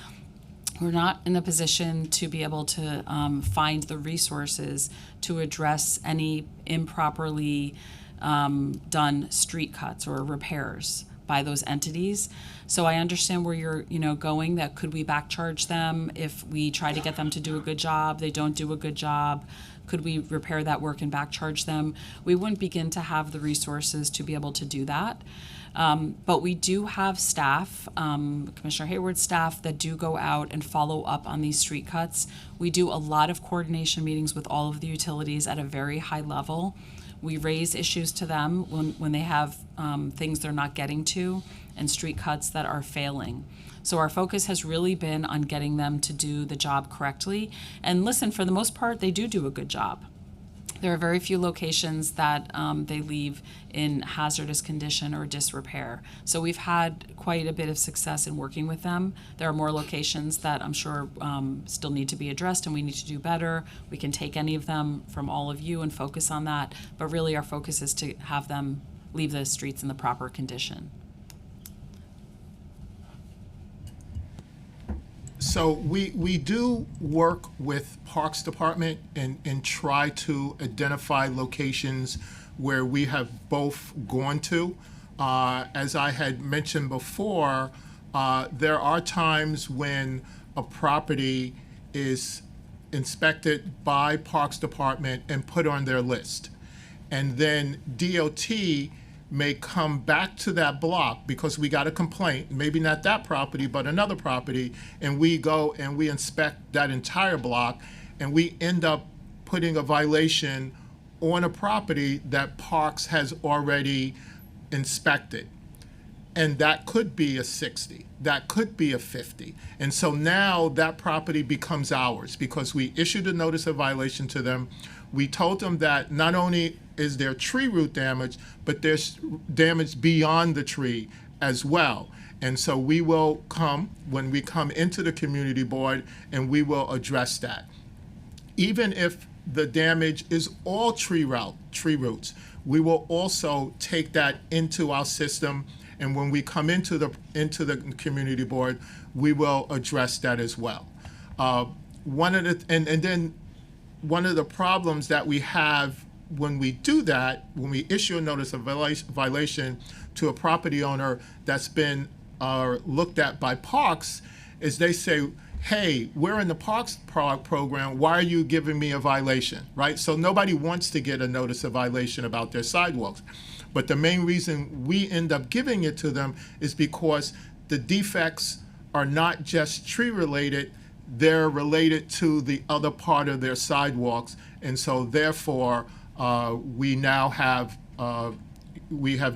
We're not in a position to be able to find the resources to address any improperly done street cuts or repairs by those entities. So I understand where you're going, that could we back charge them if we try to get them to do a good job, they don't do a good job, could we repair that work and back charge them? We wouldn't begin to have the resources to be able to do that. But we do have staff, Commissioner Hayward's staff, that do go out and follow up on these street cuts. We do a lot of coordination meetings with all of the utilities at a very high level. We raise issues to them when they have things they're not getting to and street cuts that are failing. So our focus has really been on getting them to do the job correctly. And listen, for the most part, they do a good job. There are very few locations that they leave in hazardous condition or disrepair. So we've had quite a bit of success in working with them. There are more locations that I'm sure still need to be addressed and we need to do better. We can take any of them from all of you and focus on that. But really our focus is to have them leave the streets in the proper condition. So we do work with Parks Department and try to identify locations where we have both gone to. As I had mentioned before, there are times when a property is inspected by Parks Department and put on their list. And then DOT may come back to that block because we got a complaint, maybe not that property, but another property, and we go and we inspect that entire block, and we end up putting a violation on a property that Parks has already inspected. And that could be a 60, that could be a 50. And so now that property becomes ours because we issued a notice of violation to them. We told them that not only is there tree root damage, but there's damage beyond the tree as well. And so we will come, when we come into the community board, and we will address that. Even if the damage is all tree roots, we will also take that into our system. And when we come into the community board, we will address that as well. One of the problems that we have when we do that, when we issue a notice of violation to a property owner that's been looked at by Parks, is they say, hey, we're in the Parks program, why are you giving me a violation, right? So nobody wants to get a notice of violation about their sidewalks. But the main reason we end up giving it to them is because the defects are not just tree related, they're related to the other part of their sidewalks. And so therefore, we have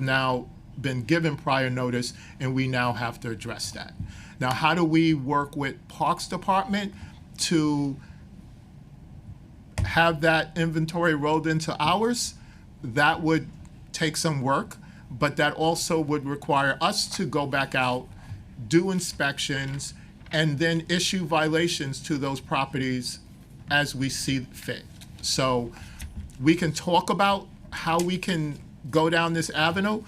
now been given prior notice, and we now have to address that. Now, how do we work with Parks Department to have that inventory rolled into ours? That would take some work, but that also would require us to go back out, do inspections, and then issue violations to those properties as we see fit. So we can talk about how we can go down this avenue,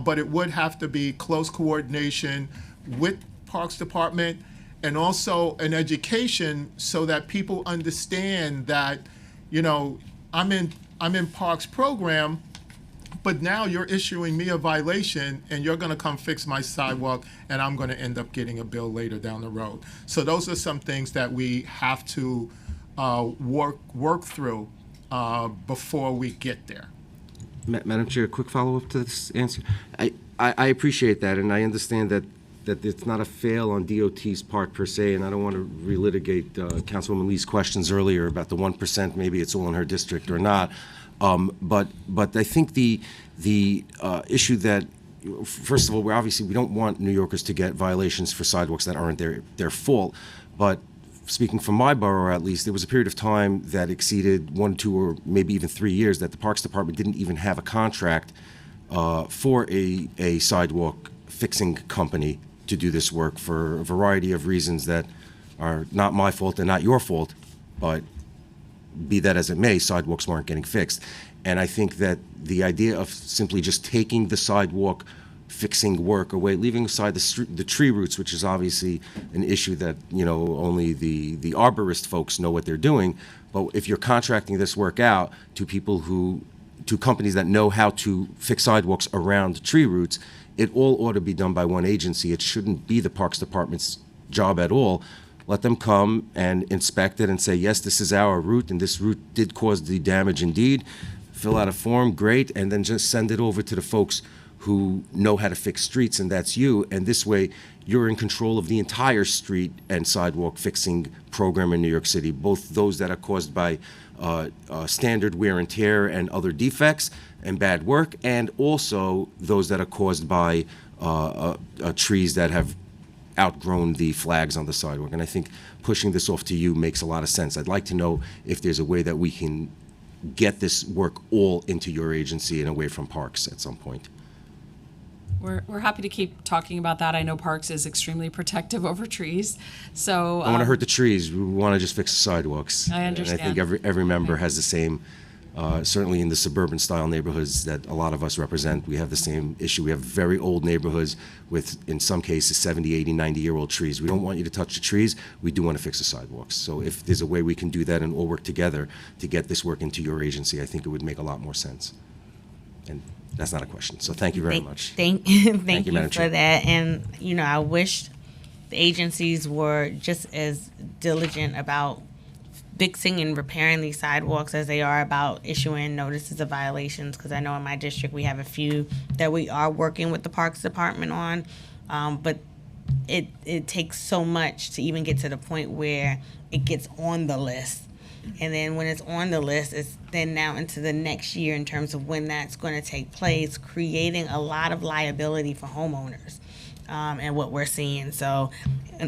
but it would have to be close coordination with Parks Department and also an education so that people understand that, you know, I'm in Parks program, but now you're issuing me a violation and you're going to come fix my sidewalk and I'm going to end up getting a bill later down the road. So those are some things that we have to work through before we get there. Madam Chair, a quick follow-up to this answer. I appreciate that, and I understand that it's not a fail on DOT's part per se, and I don't want to relitigate Councilwoman Lee's questions earlier about the 1%, maybe it's all in her district or not. But I think the issue that, first of all, we don't want New Yorkers to get violations for sidewalks that aren't their fault, but speaking from my borough at least, there was a period of time that exceeded 1, 2, or maybe even 3 years that the Parks Department didn't even have a contract for a sidewalk fixing company to do this work for a variety of reasons that are not my fault and not your fault, but be that as it may, sidewalks weren't getting fixed. And I think that the idea of simply just taking the sidewalk fixing work away, leaving aside the tree roots, which is obviously an issue that, you know, only the arborist folks know what they're doing. But if you're contracting this work out to to companies that know how to fix sidewalks around tree roots, it all ought to be done by one agency. It shouldn't be the Parks Department's job at all. Let them come and inspect it and say, yes, this is our route, and this route did cause the damage indeed. Fill out a form, great, and then just send it over to the folks who know how to fix streets, and that's you. And this way, you're in control of the entire street and sidewalk fixing program in New York City, both those that are caused by standard wear and tear and other defects and bad work, and also those that are caused by trees that have outgrown the flags on the sidewalk. And I think pushing this off to you makes a lot of sense. I'd like to know if there's a way that we can get this work all into your agency and away from Parks at some point. We're happy to keep talking about that. I know Parks is extremely protective over trees, so I want to hurt the trees. We want to just fix the sidewalks. I understand. And I think every member has the same. Certainly in the suburban style neighborhoods that a lot of us represent, we have the same issue. We have very old neighborhoods with, in some cases, 70, 80, 90-year-old trees. We don't want you to touch the trees. We do want to fix the sidewalks. So if there's a way we can do that and all work together to get this work into your agency, I think it would make a lot more sense. And that's not a question. So thank you very much. Thank you Madam for Chair. that. And, you know, I wish the agencies were just as diligent about fixing and repairing these sidewalks as they are about issuing notices of violations, because I know in my district we have a few that we are working with the Parks Department on, but it takes so much to even get to the point where it gets on the list. And then when it's on the list, it's then now into the next year in terms of when that's going to take place, creating a lot of liability for homeowners. And what we're seeing. So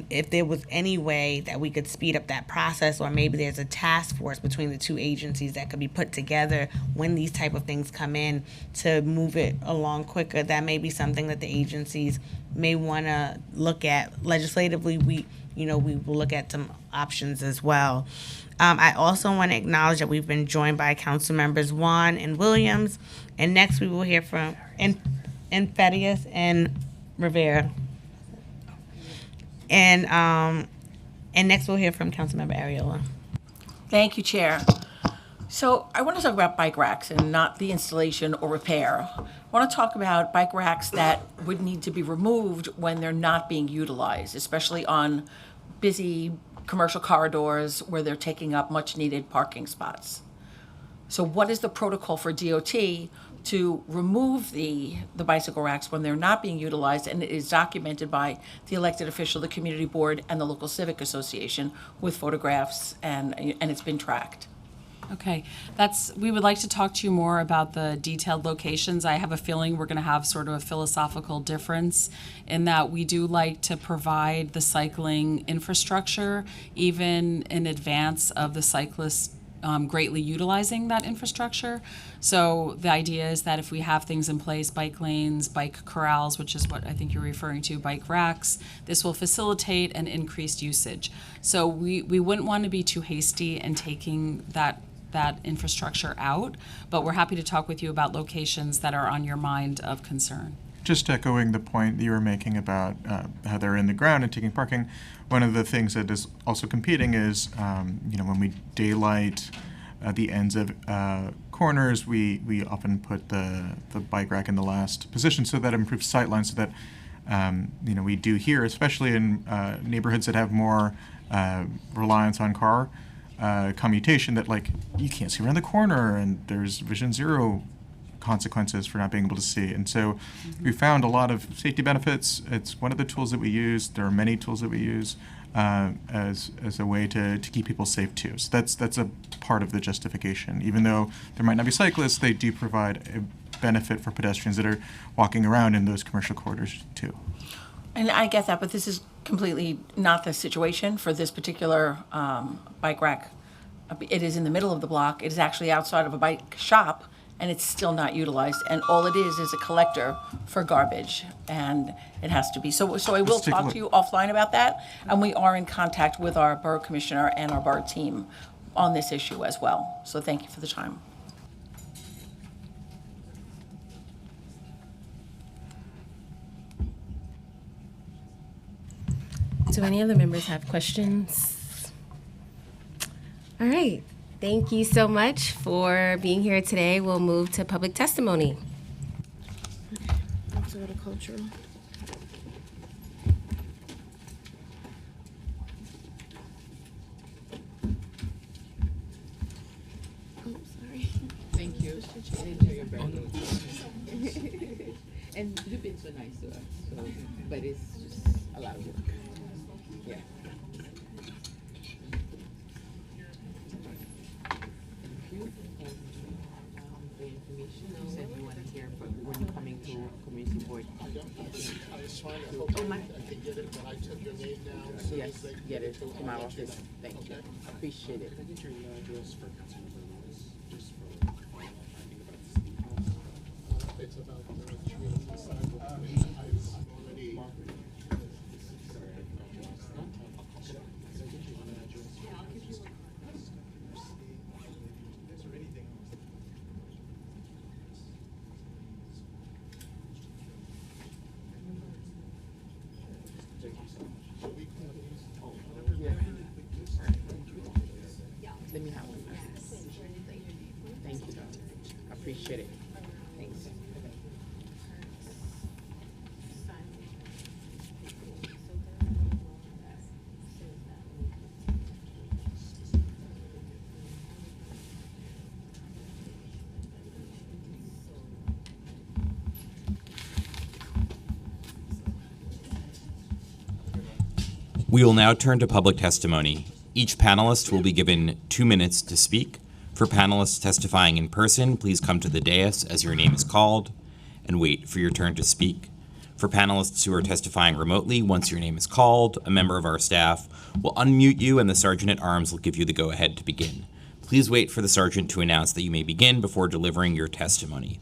if there was any way that we could speed up that process, or maybe there's a task force between the two agencies that could be put together when these type of things come in to move it along quicker, that may be something that the agencies may want to look at. Legislatively, we will look at some options as well. I also want to acknowledge that we've been joined by Council Members Juan and Williams, and next we will hear from Fedius and Rivera. And next we'll hear from Councilmember Ariola. Thank you, Chair. So I want to talk about bike racks and not the installation or repair. I want to talk about bike racks that would need to be removed when they're not being utilized, especially on busy commercial corridors where they're taking up much needed parking spots. So what is the protocol for DOT to remove the bicycle racks when they're not being utilized? And it is documented by the elected official, the community board, and the local civic association with photographs, and it's been tracked. Okay, we would like to talk to you more about the detailed locations. I have a feeling we're going to have sort of a philosophical difference in that we do like to provide the cycling infrastructure even in advance of the cyclists greatly utilizing that infrastructure. So the idea is that if we have things in place, bike lanes, bike corrals, which is what I think you're referring to, bike racks, this will facilitate an increased usage. So we wouldn't want to be too hasty in taking that infrastructure out, but we're happy to talk with you about locations that are on your mind of concern. Just echoing the point that you were making about how they're in the ground and taking parking, one of the things that is also competing is, when we daylight the ends of corners, we often put the bike rack in the last position, so that improves sight lines, so that, we do here, especially in neighborhoods that have more reliance on car commutation, that like you can't see around the corner and there's vision zero consequences for not being able to see. And so we found a lot of safety benefits. It's one of the tools that we use. There are many tools that we use as a way to keep people safe too. So that's a part of the justification. Even though there might not be cyclists, they do provide a benefit for pedestrians that are walking around in those commercial corridors too. And I get that, but this is completely not the situation for this particular bike rack. It is in the middle of the block. It is actually outside of a bike shop, and it's still not utilized. And all it is a collector for garbage, and it has to be. So I will talk to you offline about that, and we are in contact with our borough commissioner and our borough team on this issue as well. So thank you for the time. Do any other members have questions? All right. Thank you so much for being here today. We'll move to public testimony. Let's go to cultural. Oh, sorry. Thank you. And you've been so nice to us, but it's just a lot of work. Yeah. Thank you. The information you said you want to hear when you're coming to community board. I was trying to hope I could get it, but I took your name down. So yes, get it to my office. Thank you. Appreciate it. Can I get your email address for Councilmember Lewis, just for it's about the trees inside the I've already. Let me have one. Thank you. I appreciate it. Thanks. We will now turn to public testimony. Each panelist will be given 2 minutes to speak. For panelists testifying in person, please come to the dais as your name is called and wait for your turn to speak. For panelists who are testifying remotely, once your name is called, a member of our staff will unmute you and the Sergeant-at-Arms will give you the go-ahead to begin. Please wait for the Sergeant to announce that you may begin before delivering your testimony.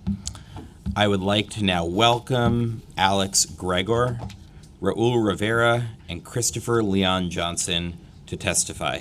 I would like to now welcome Alex Gregor, Raul Rivera, and Christopher Leon Johnson to testify.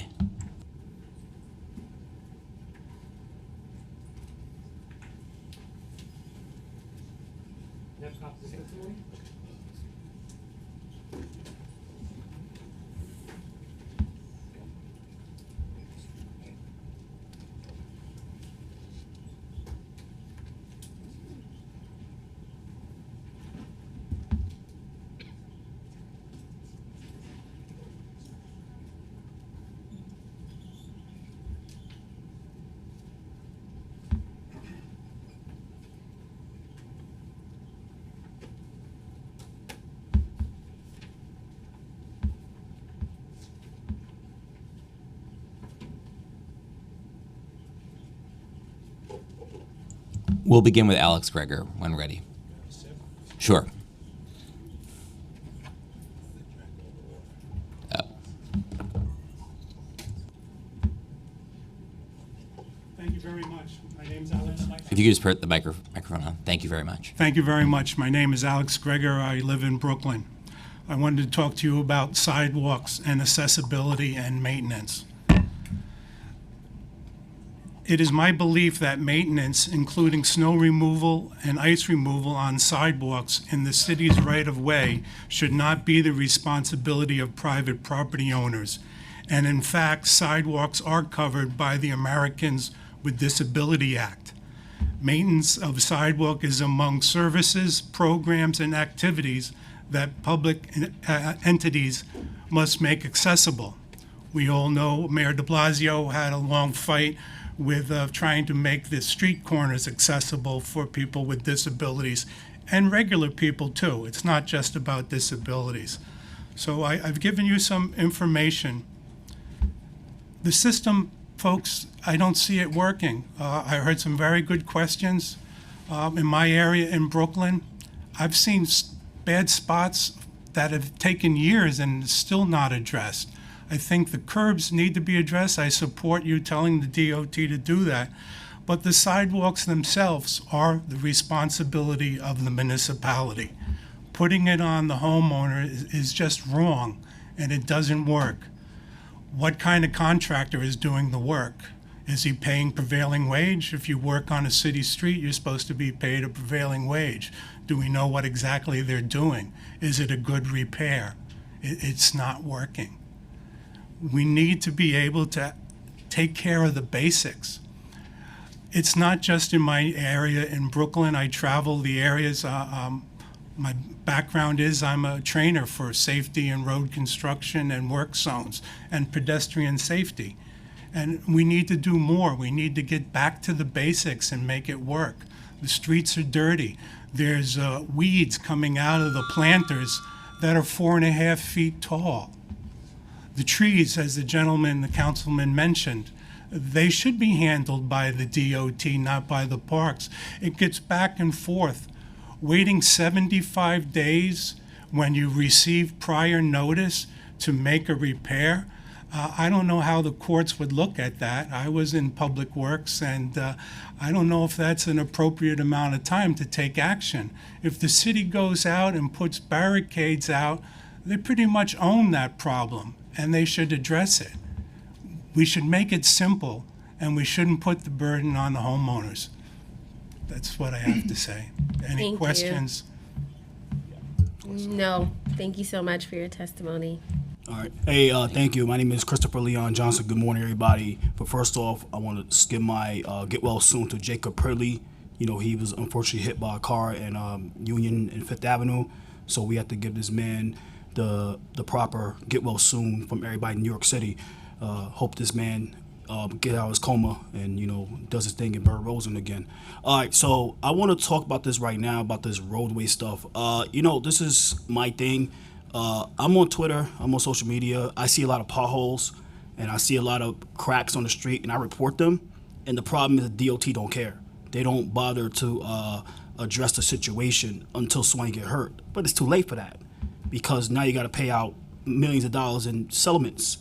We'll begin with Alex Greger when ready. Sure. Thank you very much. My name's Alex. If you could just put the microphone on. Thank you very much. Thank you very much. My name is Alex Greger. I live in Brooklyn. I wanted to talk to you about sidewalks and accessibility and maintenance. It is my belief that maintenance, including snow removal and ice removal on sidewalks in the city's right-of-way, should not be the responsibility of private property owners. And in fact, sidewalks are covered by the Americans with Disability Act. Maintenance of sidewalk is among services, programs, and activities that public entities must make accessible. We all know Mayor de Blasio had a long fight with trying to make the street corners accessible for people with disabilities and regular people too. It's not just about disabilities. So I've given you some information. The system, folks, I don't see it working. I heard some very good questions. In my area in Brooklyn, I've seen bad spots that have taken years and still not addressed. I think the curbs need to be addressed. I support you telling the DOT to do that. But the sidewalks themselves are the responsibility of the municipality. Putting it on the homeowner is just wrong, and it doesn't work. What kind of contractor is doing the work? Is he paying prevailing wage? If you work on a city street, you're supposed to be paid a prevailing wage. Do we know what exactly they're doing? Is it a good repair? It's not working. We need to be able to take care of the basics. It's not just in my area in Brooklyn. I travel the areas. My background is I'm a trainer for safety and road construction and work zones and pedestrian safety. And we need to do more. We need to get back to the basics and make it work. The streets are dirty. There's weeds coming out of the planters that are 4.5 feet tall. The trees, as the councilman mentioned, they should be handled by the DOT, not by the parks. It gets back and forth. Waiting 75 days when you receive prior notice to make a repair, I don't know how the courts would look at that. I was in Public Works, and I don't know if that's an appropriate amount of time to take action. If the city goes out and puts barricades out, they pretty much own that problem, and they should address it. We should make it simple, and we shouldn't put the burden on the homeowners. That's what I have to say. Any Thank you. questions? No. Thank you so much for your testimony. All right. Hey, thank you. My name is Christopher Leon Johnson. Good morning, everybody. But first off, I want to give my get well soon to Jacob Purley. You know, he was unfortunately hit by a car in Union and Fifth Avenue. So we have to give this man the proper get well soon from everybody in New York City. Hope this man get out of his coma and, you know, does his thing in Burr Rosen again. All right, so I want to talk about this right now, about this roadway stuff. You know, this is my thing. I'm on Twitter, I'm on social media. I see a lot of potholes and I see a lot of cracks on the street and I report them. And the problem is the DOT don't care. They don't bother to address the situation until someone get hurt. But it's too late for that because now you got to pay out millions of dollars in settlements.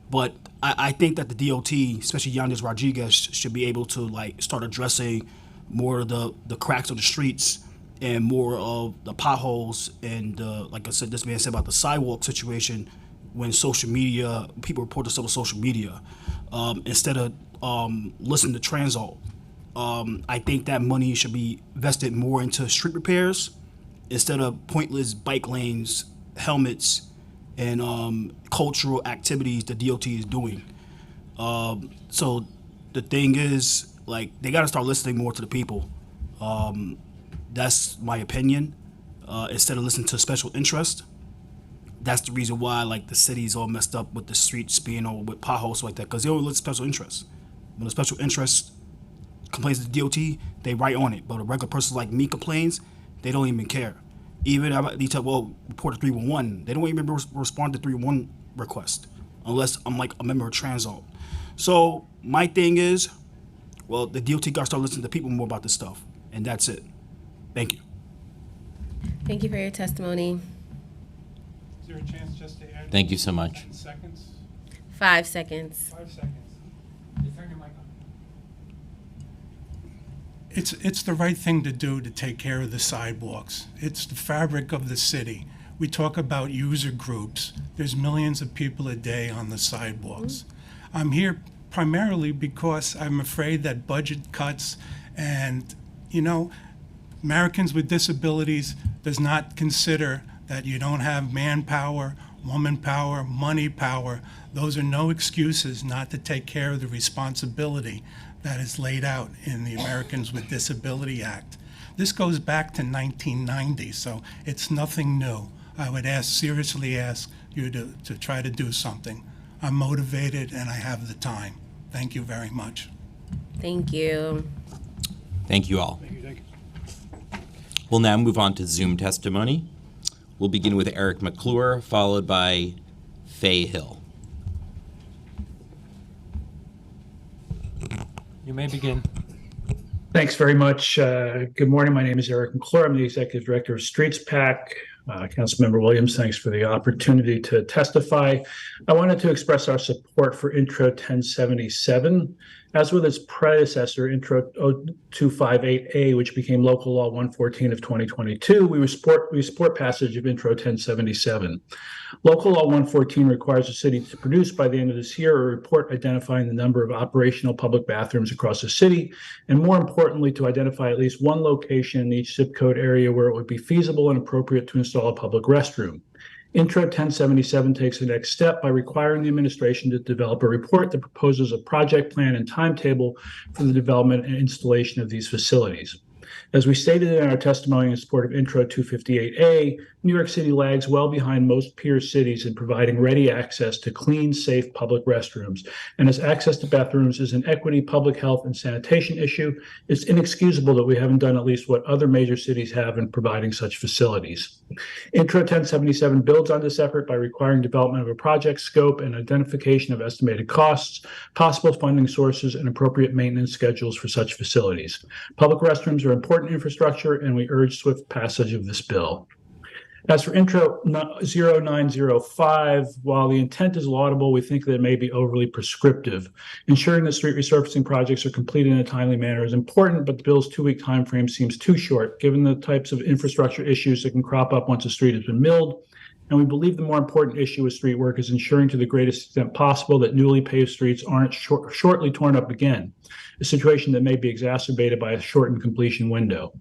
But I think that the DOT, especially Yandis Rodriguez, should be able to like start addressing more of the cracks on the streets and more of the potholes. And like I said, this man said about the sidewalk situation when social media, people report this on social media, instead of listening to Transalt. I think that money should be invested more into street repairs instead of pointless bike lanes, helmets, and cultural activities the DOT is doing. So the thing is, like, they got to start listening more to the people. That's my opinion. Instead of listening to special interest. That's the reason why, like, the city's all messed up with the streets being over with potholes like that, because they only listen to special interest. When a special interest complains to the DOT, they write on it. But a regular person like me complains, they don't even care. Even they tell, well, report to 311. They don't even respond to 311 request unless I'm like a member of Transalt. So my thing is, well, the DOT got to start listening to people more about this stuff. and that's it. Thank you. Thank you for your testimony. Is there a chance just to add? Thank you so much. 10 seconds? 5 seconds. 5 seconds. It's the right thing to do to take care of the sidewalks. It's the fabric of the city. We talk about user groups. There's millions of people a day on the sidewalks. I'm here primarily because I'm afraid that budget cuts and, Americans with disabilities does not consider that you don't have manpower, woman power, money power. Those are no excuses not to take care of the responsibility that is laid out in the Americans with Disability Act. This goes back to 1990, so it's nothing new. I would seriously ask you to try to do something. I'm motivated and I have the time. Thank you very much. Thank you. Thank you all. We'll now move on to Zoom testimony. We'll begin with Eric McClure, followed by Faye Hill. You may begin. Thanks very much. Good morning. My name is Eric McClure. I'm the Executive Director of Streets PAC. Councilmember Williams, thanks for the opportunity to testify. I wanted to express our support for Intro 1077. As with its predecessor, Intro 0258A, which became Local Law 114 of 2022, we support passage of Intro 1077. Local Law 114 requires the city to produce by the end of this year a report identifying the number of operational public bathrooms across the city, and more importantly, to identify at least one location in each zip code area where it would be feasible and appropriate to install a public restroom. Intro 1077 takes the next step by requiring the administration to develop a report that proposes a project plan and timetable for the development and installation of these facilities. As we stated in our testimony in support of Intro 258A, New York City lags well behind most peer cities in providing ready access to clean, safe public restrooms. And as access to bathrooms is an equity, public health, and sanitation issue, it's inexcusable that we haven't done at least what other major cities have in providing such facilities. Intro 1077 builds on this effort by requiring development of a project scope and identification of estimated costs, possible funding sources, and appropriate maintenance schedules for such facilities. Public restrooms are important infrastructure, and we urge swift passage of this bill. As for Intro 0905, while the intent is laudable, we think that it may be overly prescriptive. Ensuring that street resurfacing projects are completed in a timely manner is important, but the bill's 2-week time frame seems too short, given the types of infrastructure issues that can crop up once a street has been milled. And we believe the more important issue with street work is ensuring to the greatest extent possible that newly paved streets aren't shortly torn up again, a situation that may be exacerbated by a shortened completion window.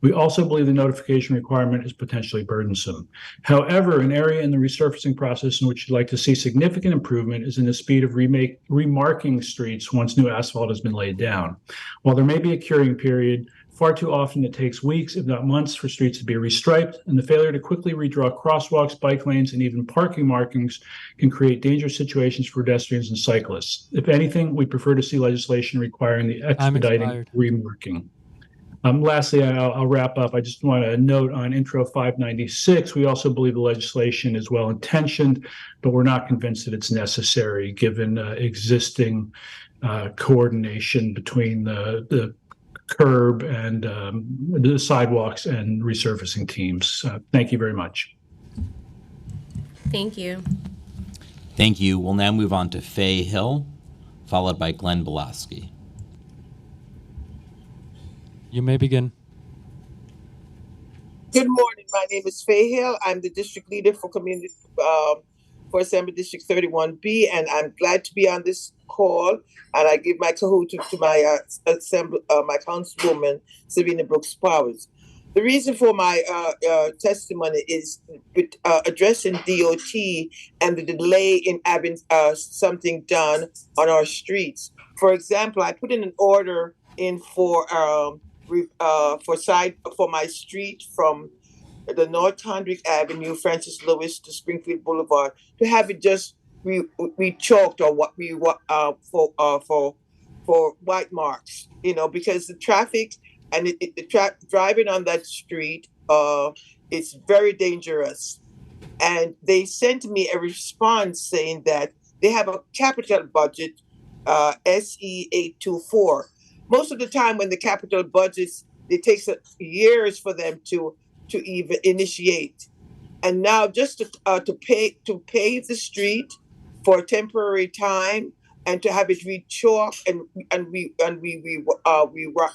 We also believe the notification requirement is potentially burdensome. However, an area in the resurfacing process in which you'd like to see significant improvement is in the speed of remarking streets once new asphalt has been laid down. While there may be a curing period, far too often it takes weeks, if not months, for streets to be restriped, and the failure to quickly redraw crosswalks, bike lanes, and even parking markings can create dangerous situations for pedestrians and cyclists. If anything, we prefer to see legislation requiring the expediting remarking. Lastly, I'll wrap up. I just want to note on Intro 596, we also believe the legislation is well-intentioned, but we're not convinced that it's necessary given existing coordination between the curb and the sidewalks and resurfacing teams. Thank you very much. Thank you. Thank you. We'll now move on to Faye Hill, followed by Glenn Belaski. You may begin. Good morning. My name is Faye Hill. I'm the district leader for community for Assembly District 31B, and I'm glad to be on this call. And I give my kahoot to my my councilwoman, Savina Brooks Powers. The reason for my testimony is addressing DOT and the delay in having something done on our streets. For example, I put in an order in for my street from the North Hondrick Avenue, Francis Lewis to Springfield Boulevard to have it just re-chalked or what we for white marks, because the traffic and driving on that street it's very dangerous. And they sent me a response saying that they have a capital budget, SE 824. Most of the time when the capital budgets It takes years for them to even initiate. And now just to pave the street for a temporary time and to have it re-chalk and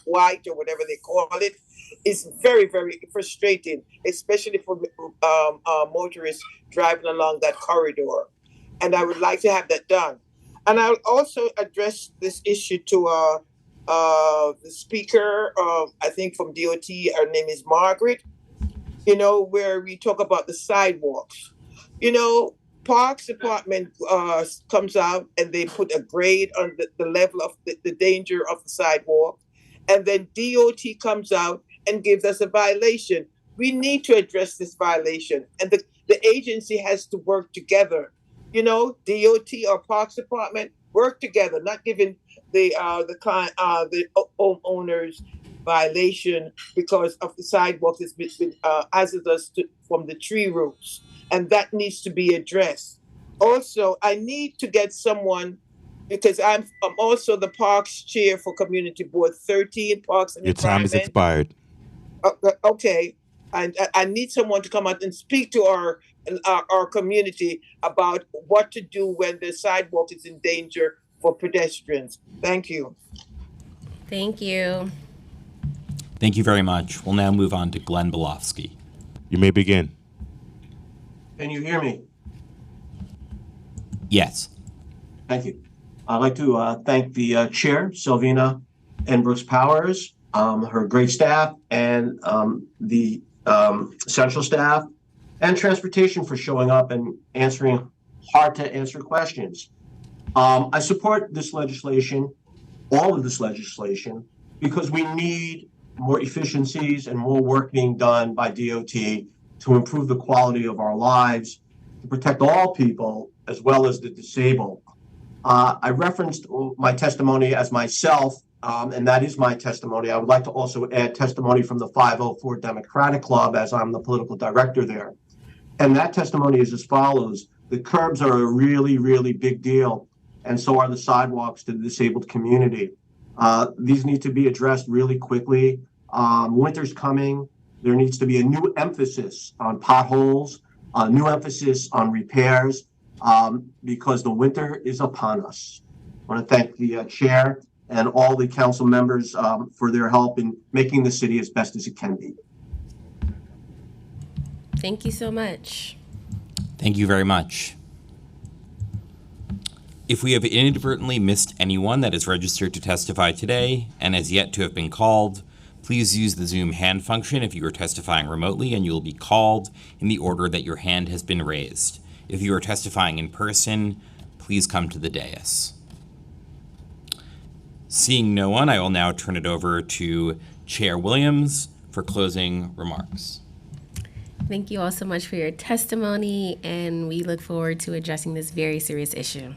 white or whatever they call it is very, very frustrating, especially for motorists driving along that corridor. And I would like to have that done. And I'll also address this issue to the speaker, I think from DOT, her name is Margaret, where we talk about the sidewalks. Parks Department comes out and they put a grade on the level of the danger of the sidewalk. And then DOT comes out and gives us a violation. We need to address this violation. And the agency has to work together. DOT or Parks Department work together, not giving the homeowners violation because of the sidewalk that's been hazardous from the tree roots. And that needs to be addressed. Also, I need to get someone, because I'm also the Parks Chair for Community Board 13, Parks and Your time has expired. Okay. And I need someone to come out and speak to our community about what to do when the sidewalk is in danger for pedestrians. Thank you. Thank you. Thank you very much. We'll now move on to Glenn Belofsky. You may begin. Can you hear me? Yes. Thank you. I'd like to thank the chair, Sylvina and Brooks Powers, her great staff, and the central staff and transportation for showing up and answering hard to answer questions. I support this legislation, all of this legislation, because we need more efficiencies and more work being done by DOT to improve the quality of our lives, to protect all people as well as the disabled. I referenced my testimony as myself, and that is my testimony. I would like to also add testimony from the 504 Democratic Club, as I'm the political director there. And that testimony is as follows. The curbs are a really, really big deal, and so are the sidewalks to the disabled community. These need to be addressed really quickly. Winter's coming. There needs to be a new emphasis on potholes, a new emphasis on repairs, because the winter is upon us. I want to thank the chair and all the council members for their help in making the city as best as it can be. Thank you so much. Thank you very much. If we have inadvertently missed anyone that is registered to testify today and has yet to have been called, please use the Zoom hand function if you are testifying remotely, and you will be called in the order that your hand has been raised. If you are testifying in person, please come to the dais. Seeing no one, I will now turn it over to Chair Williams for closing remarks. Thank you all so much for your testimony, and we look forward to addressing this very serious issue.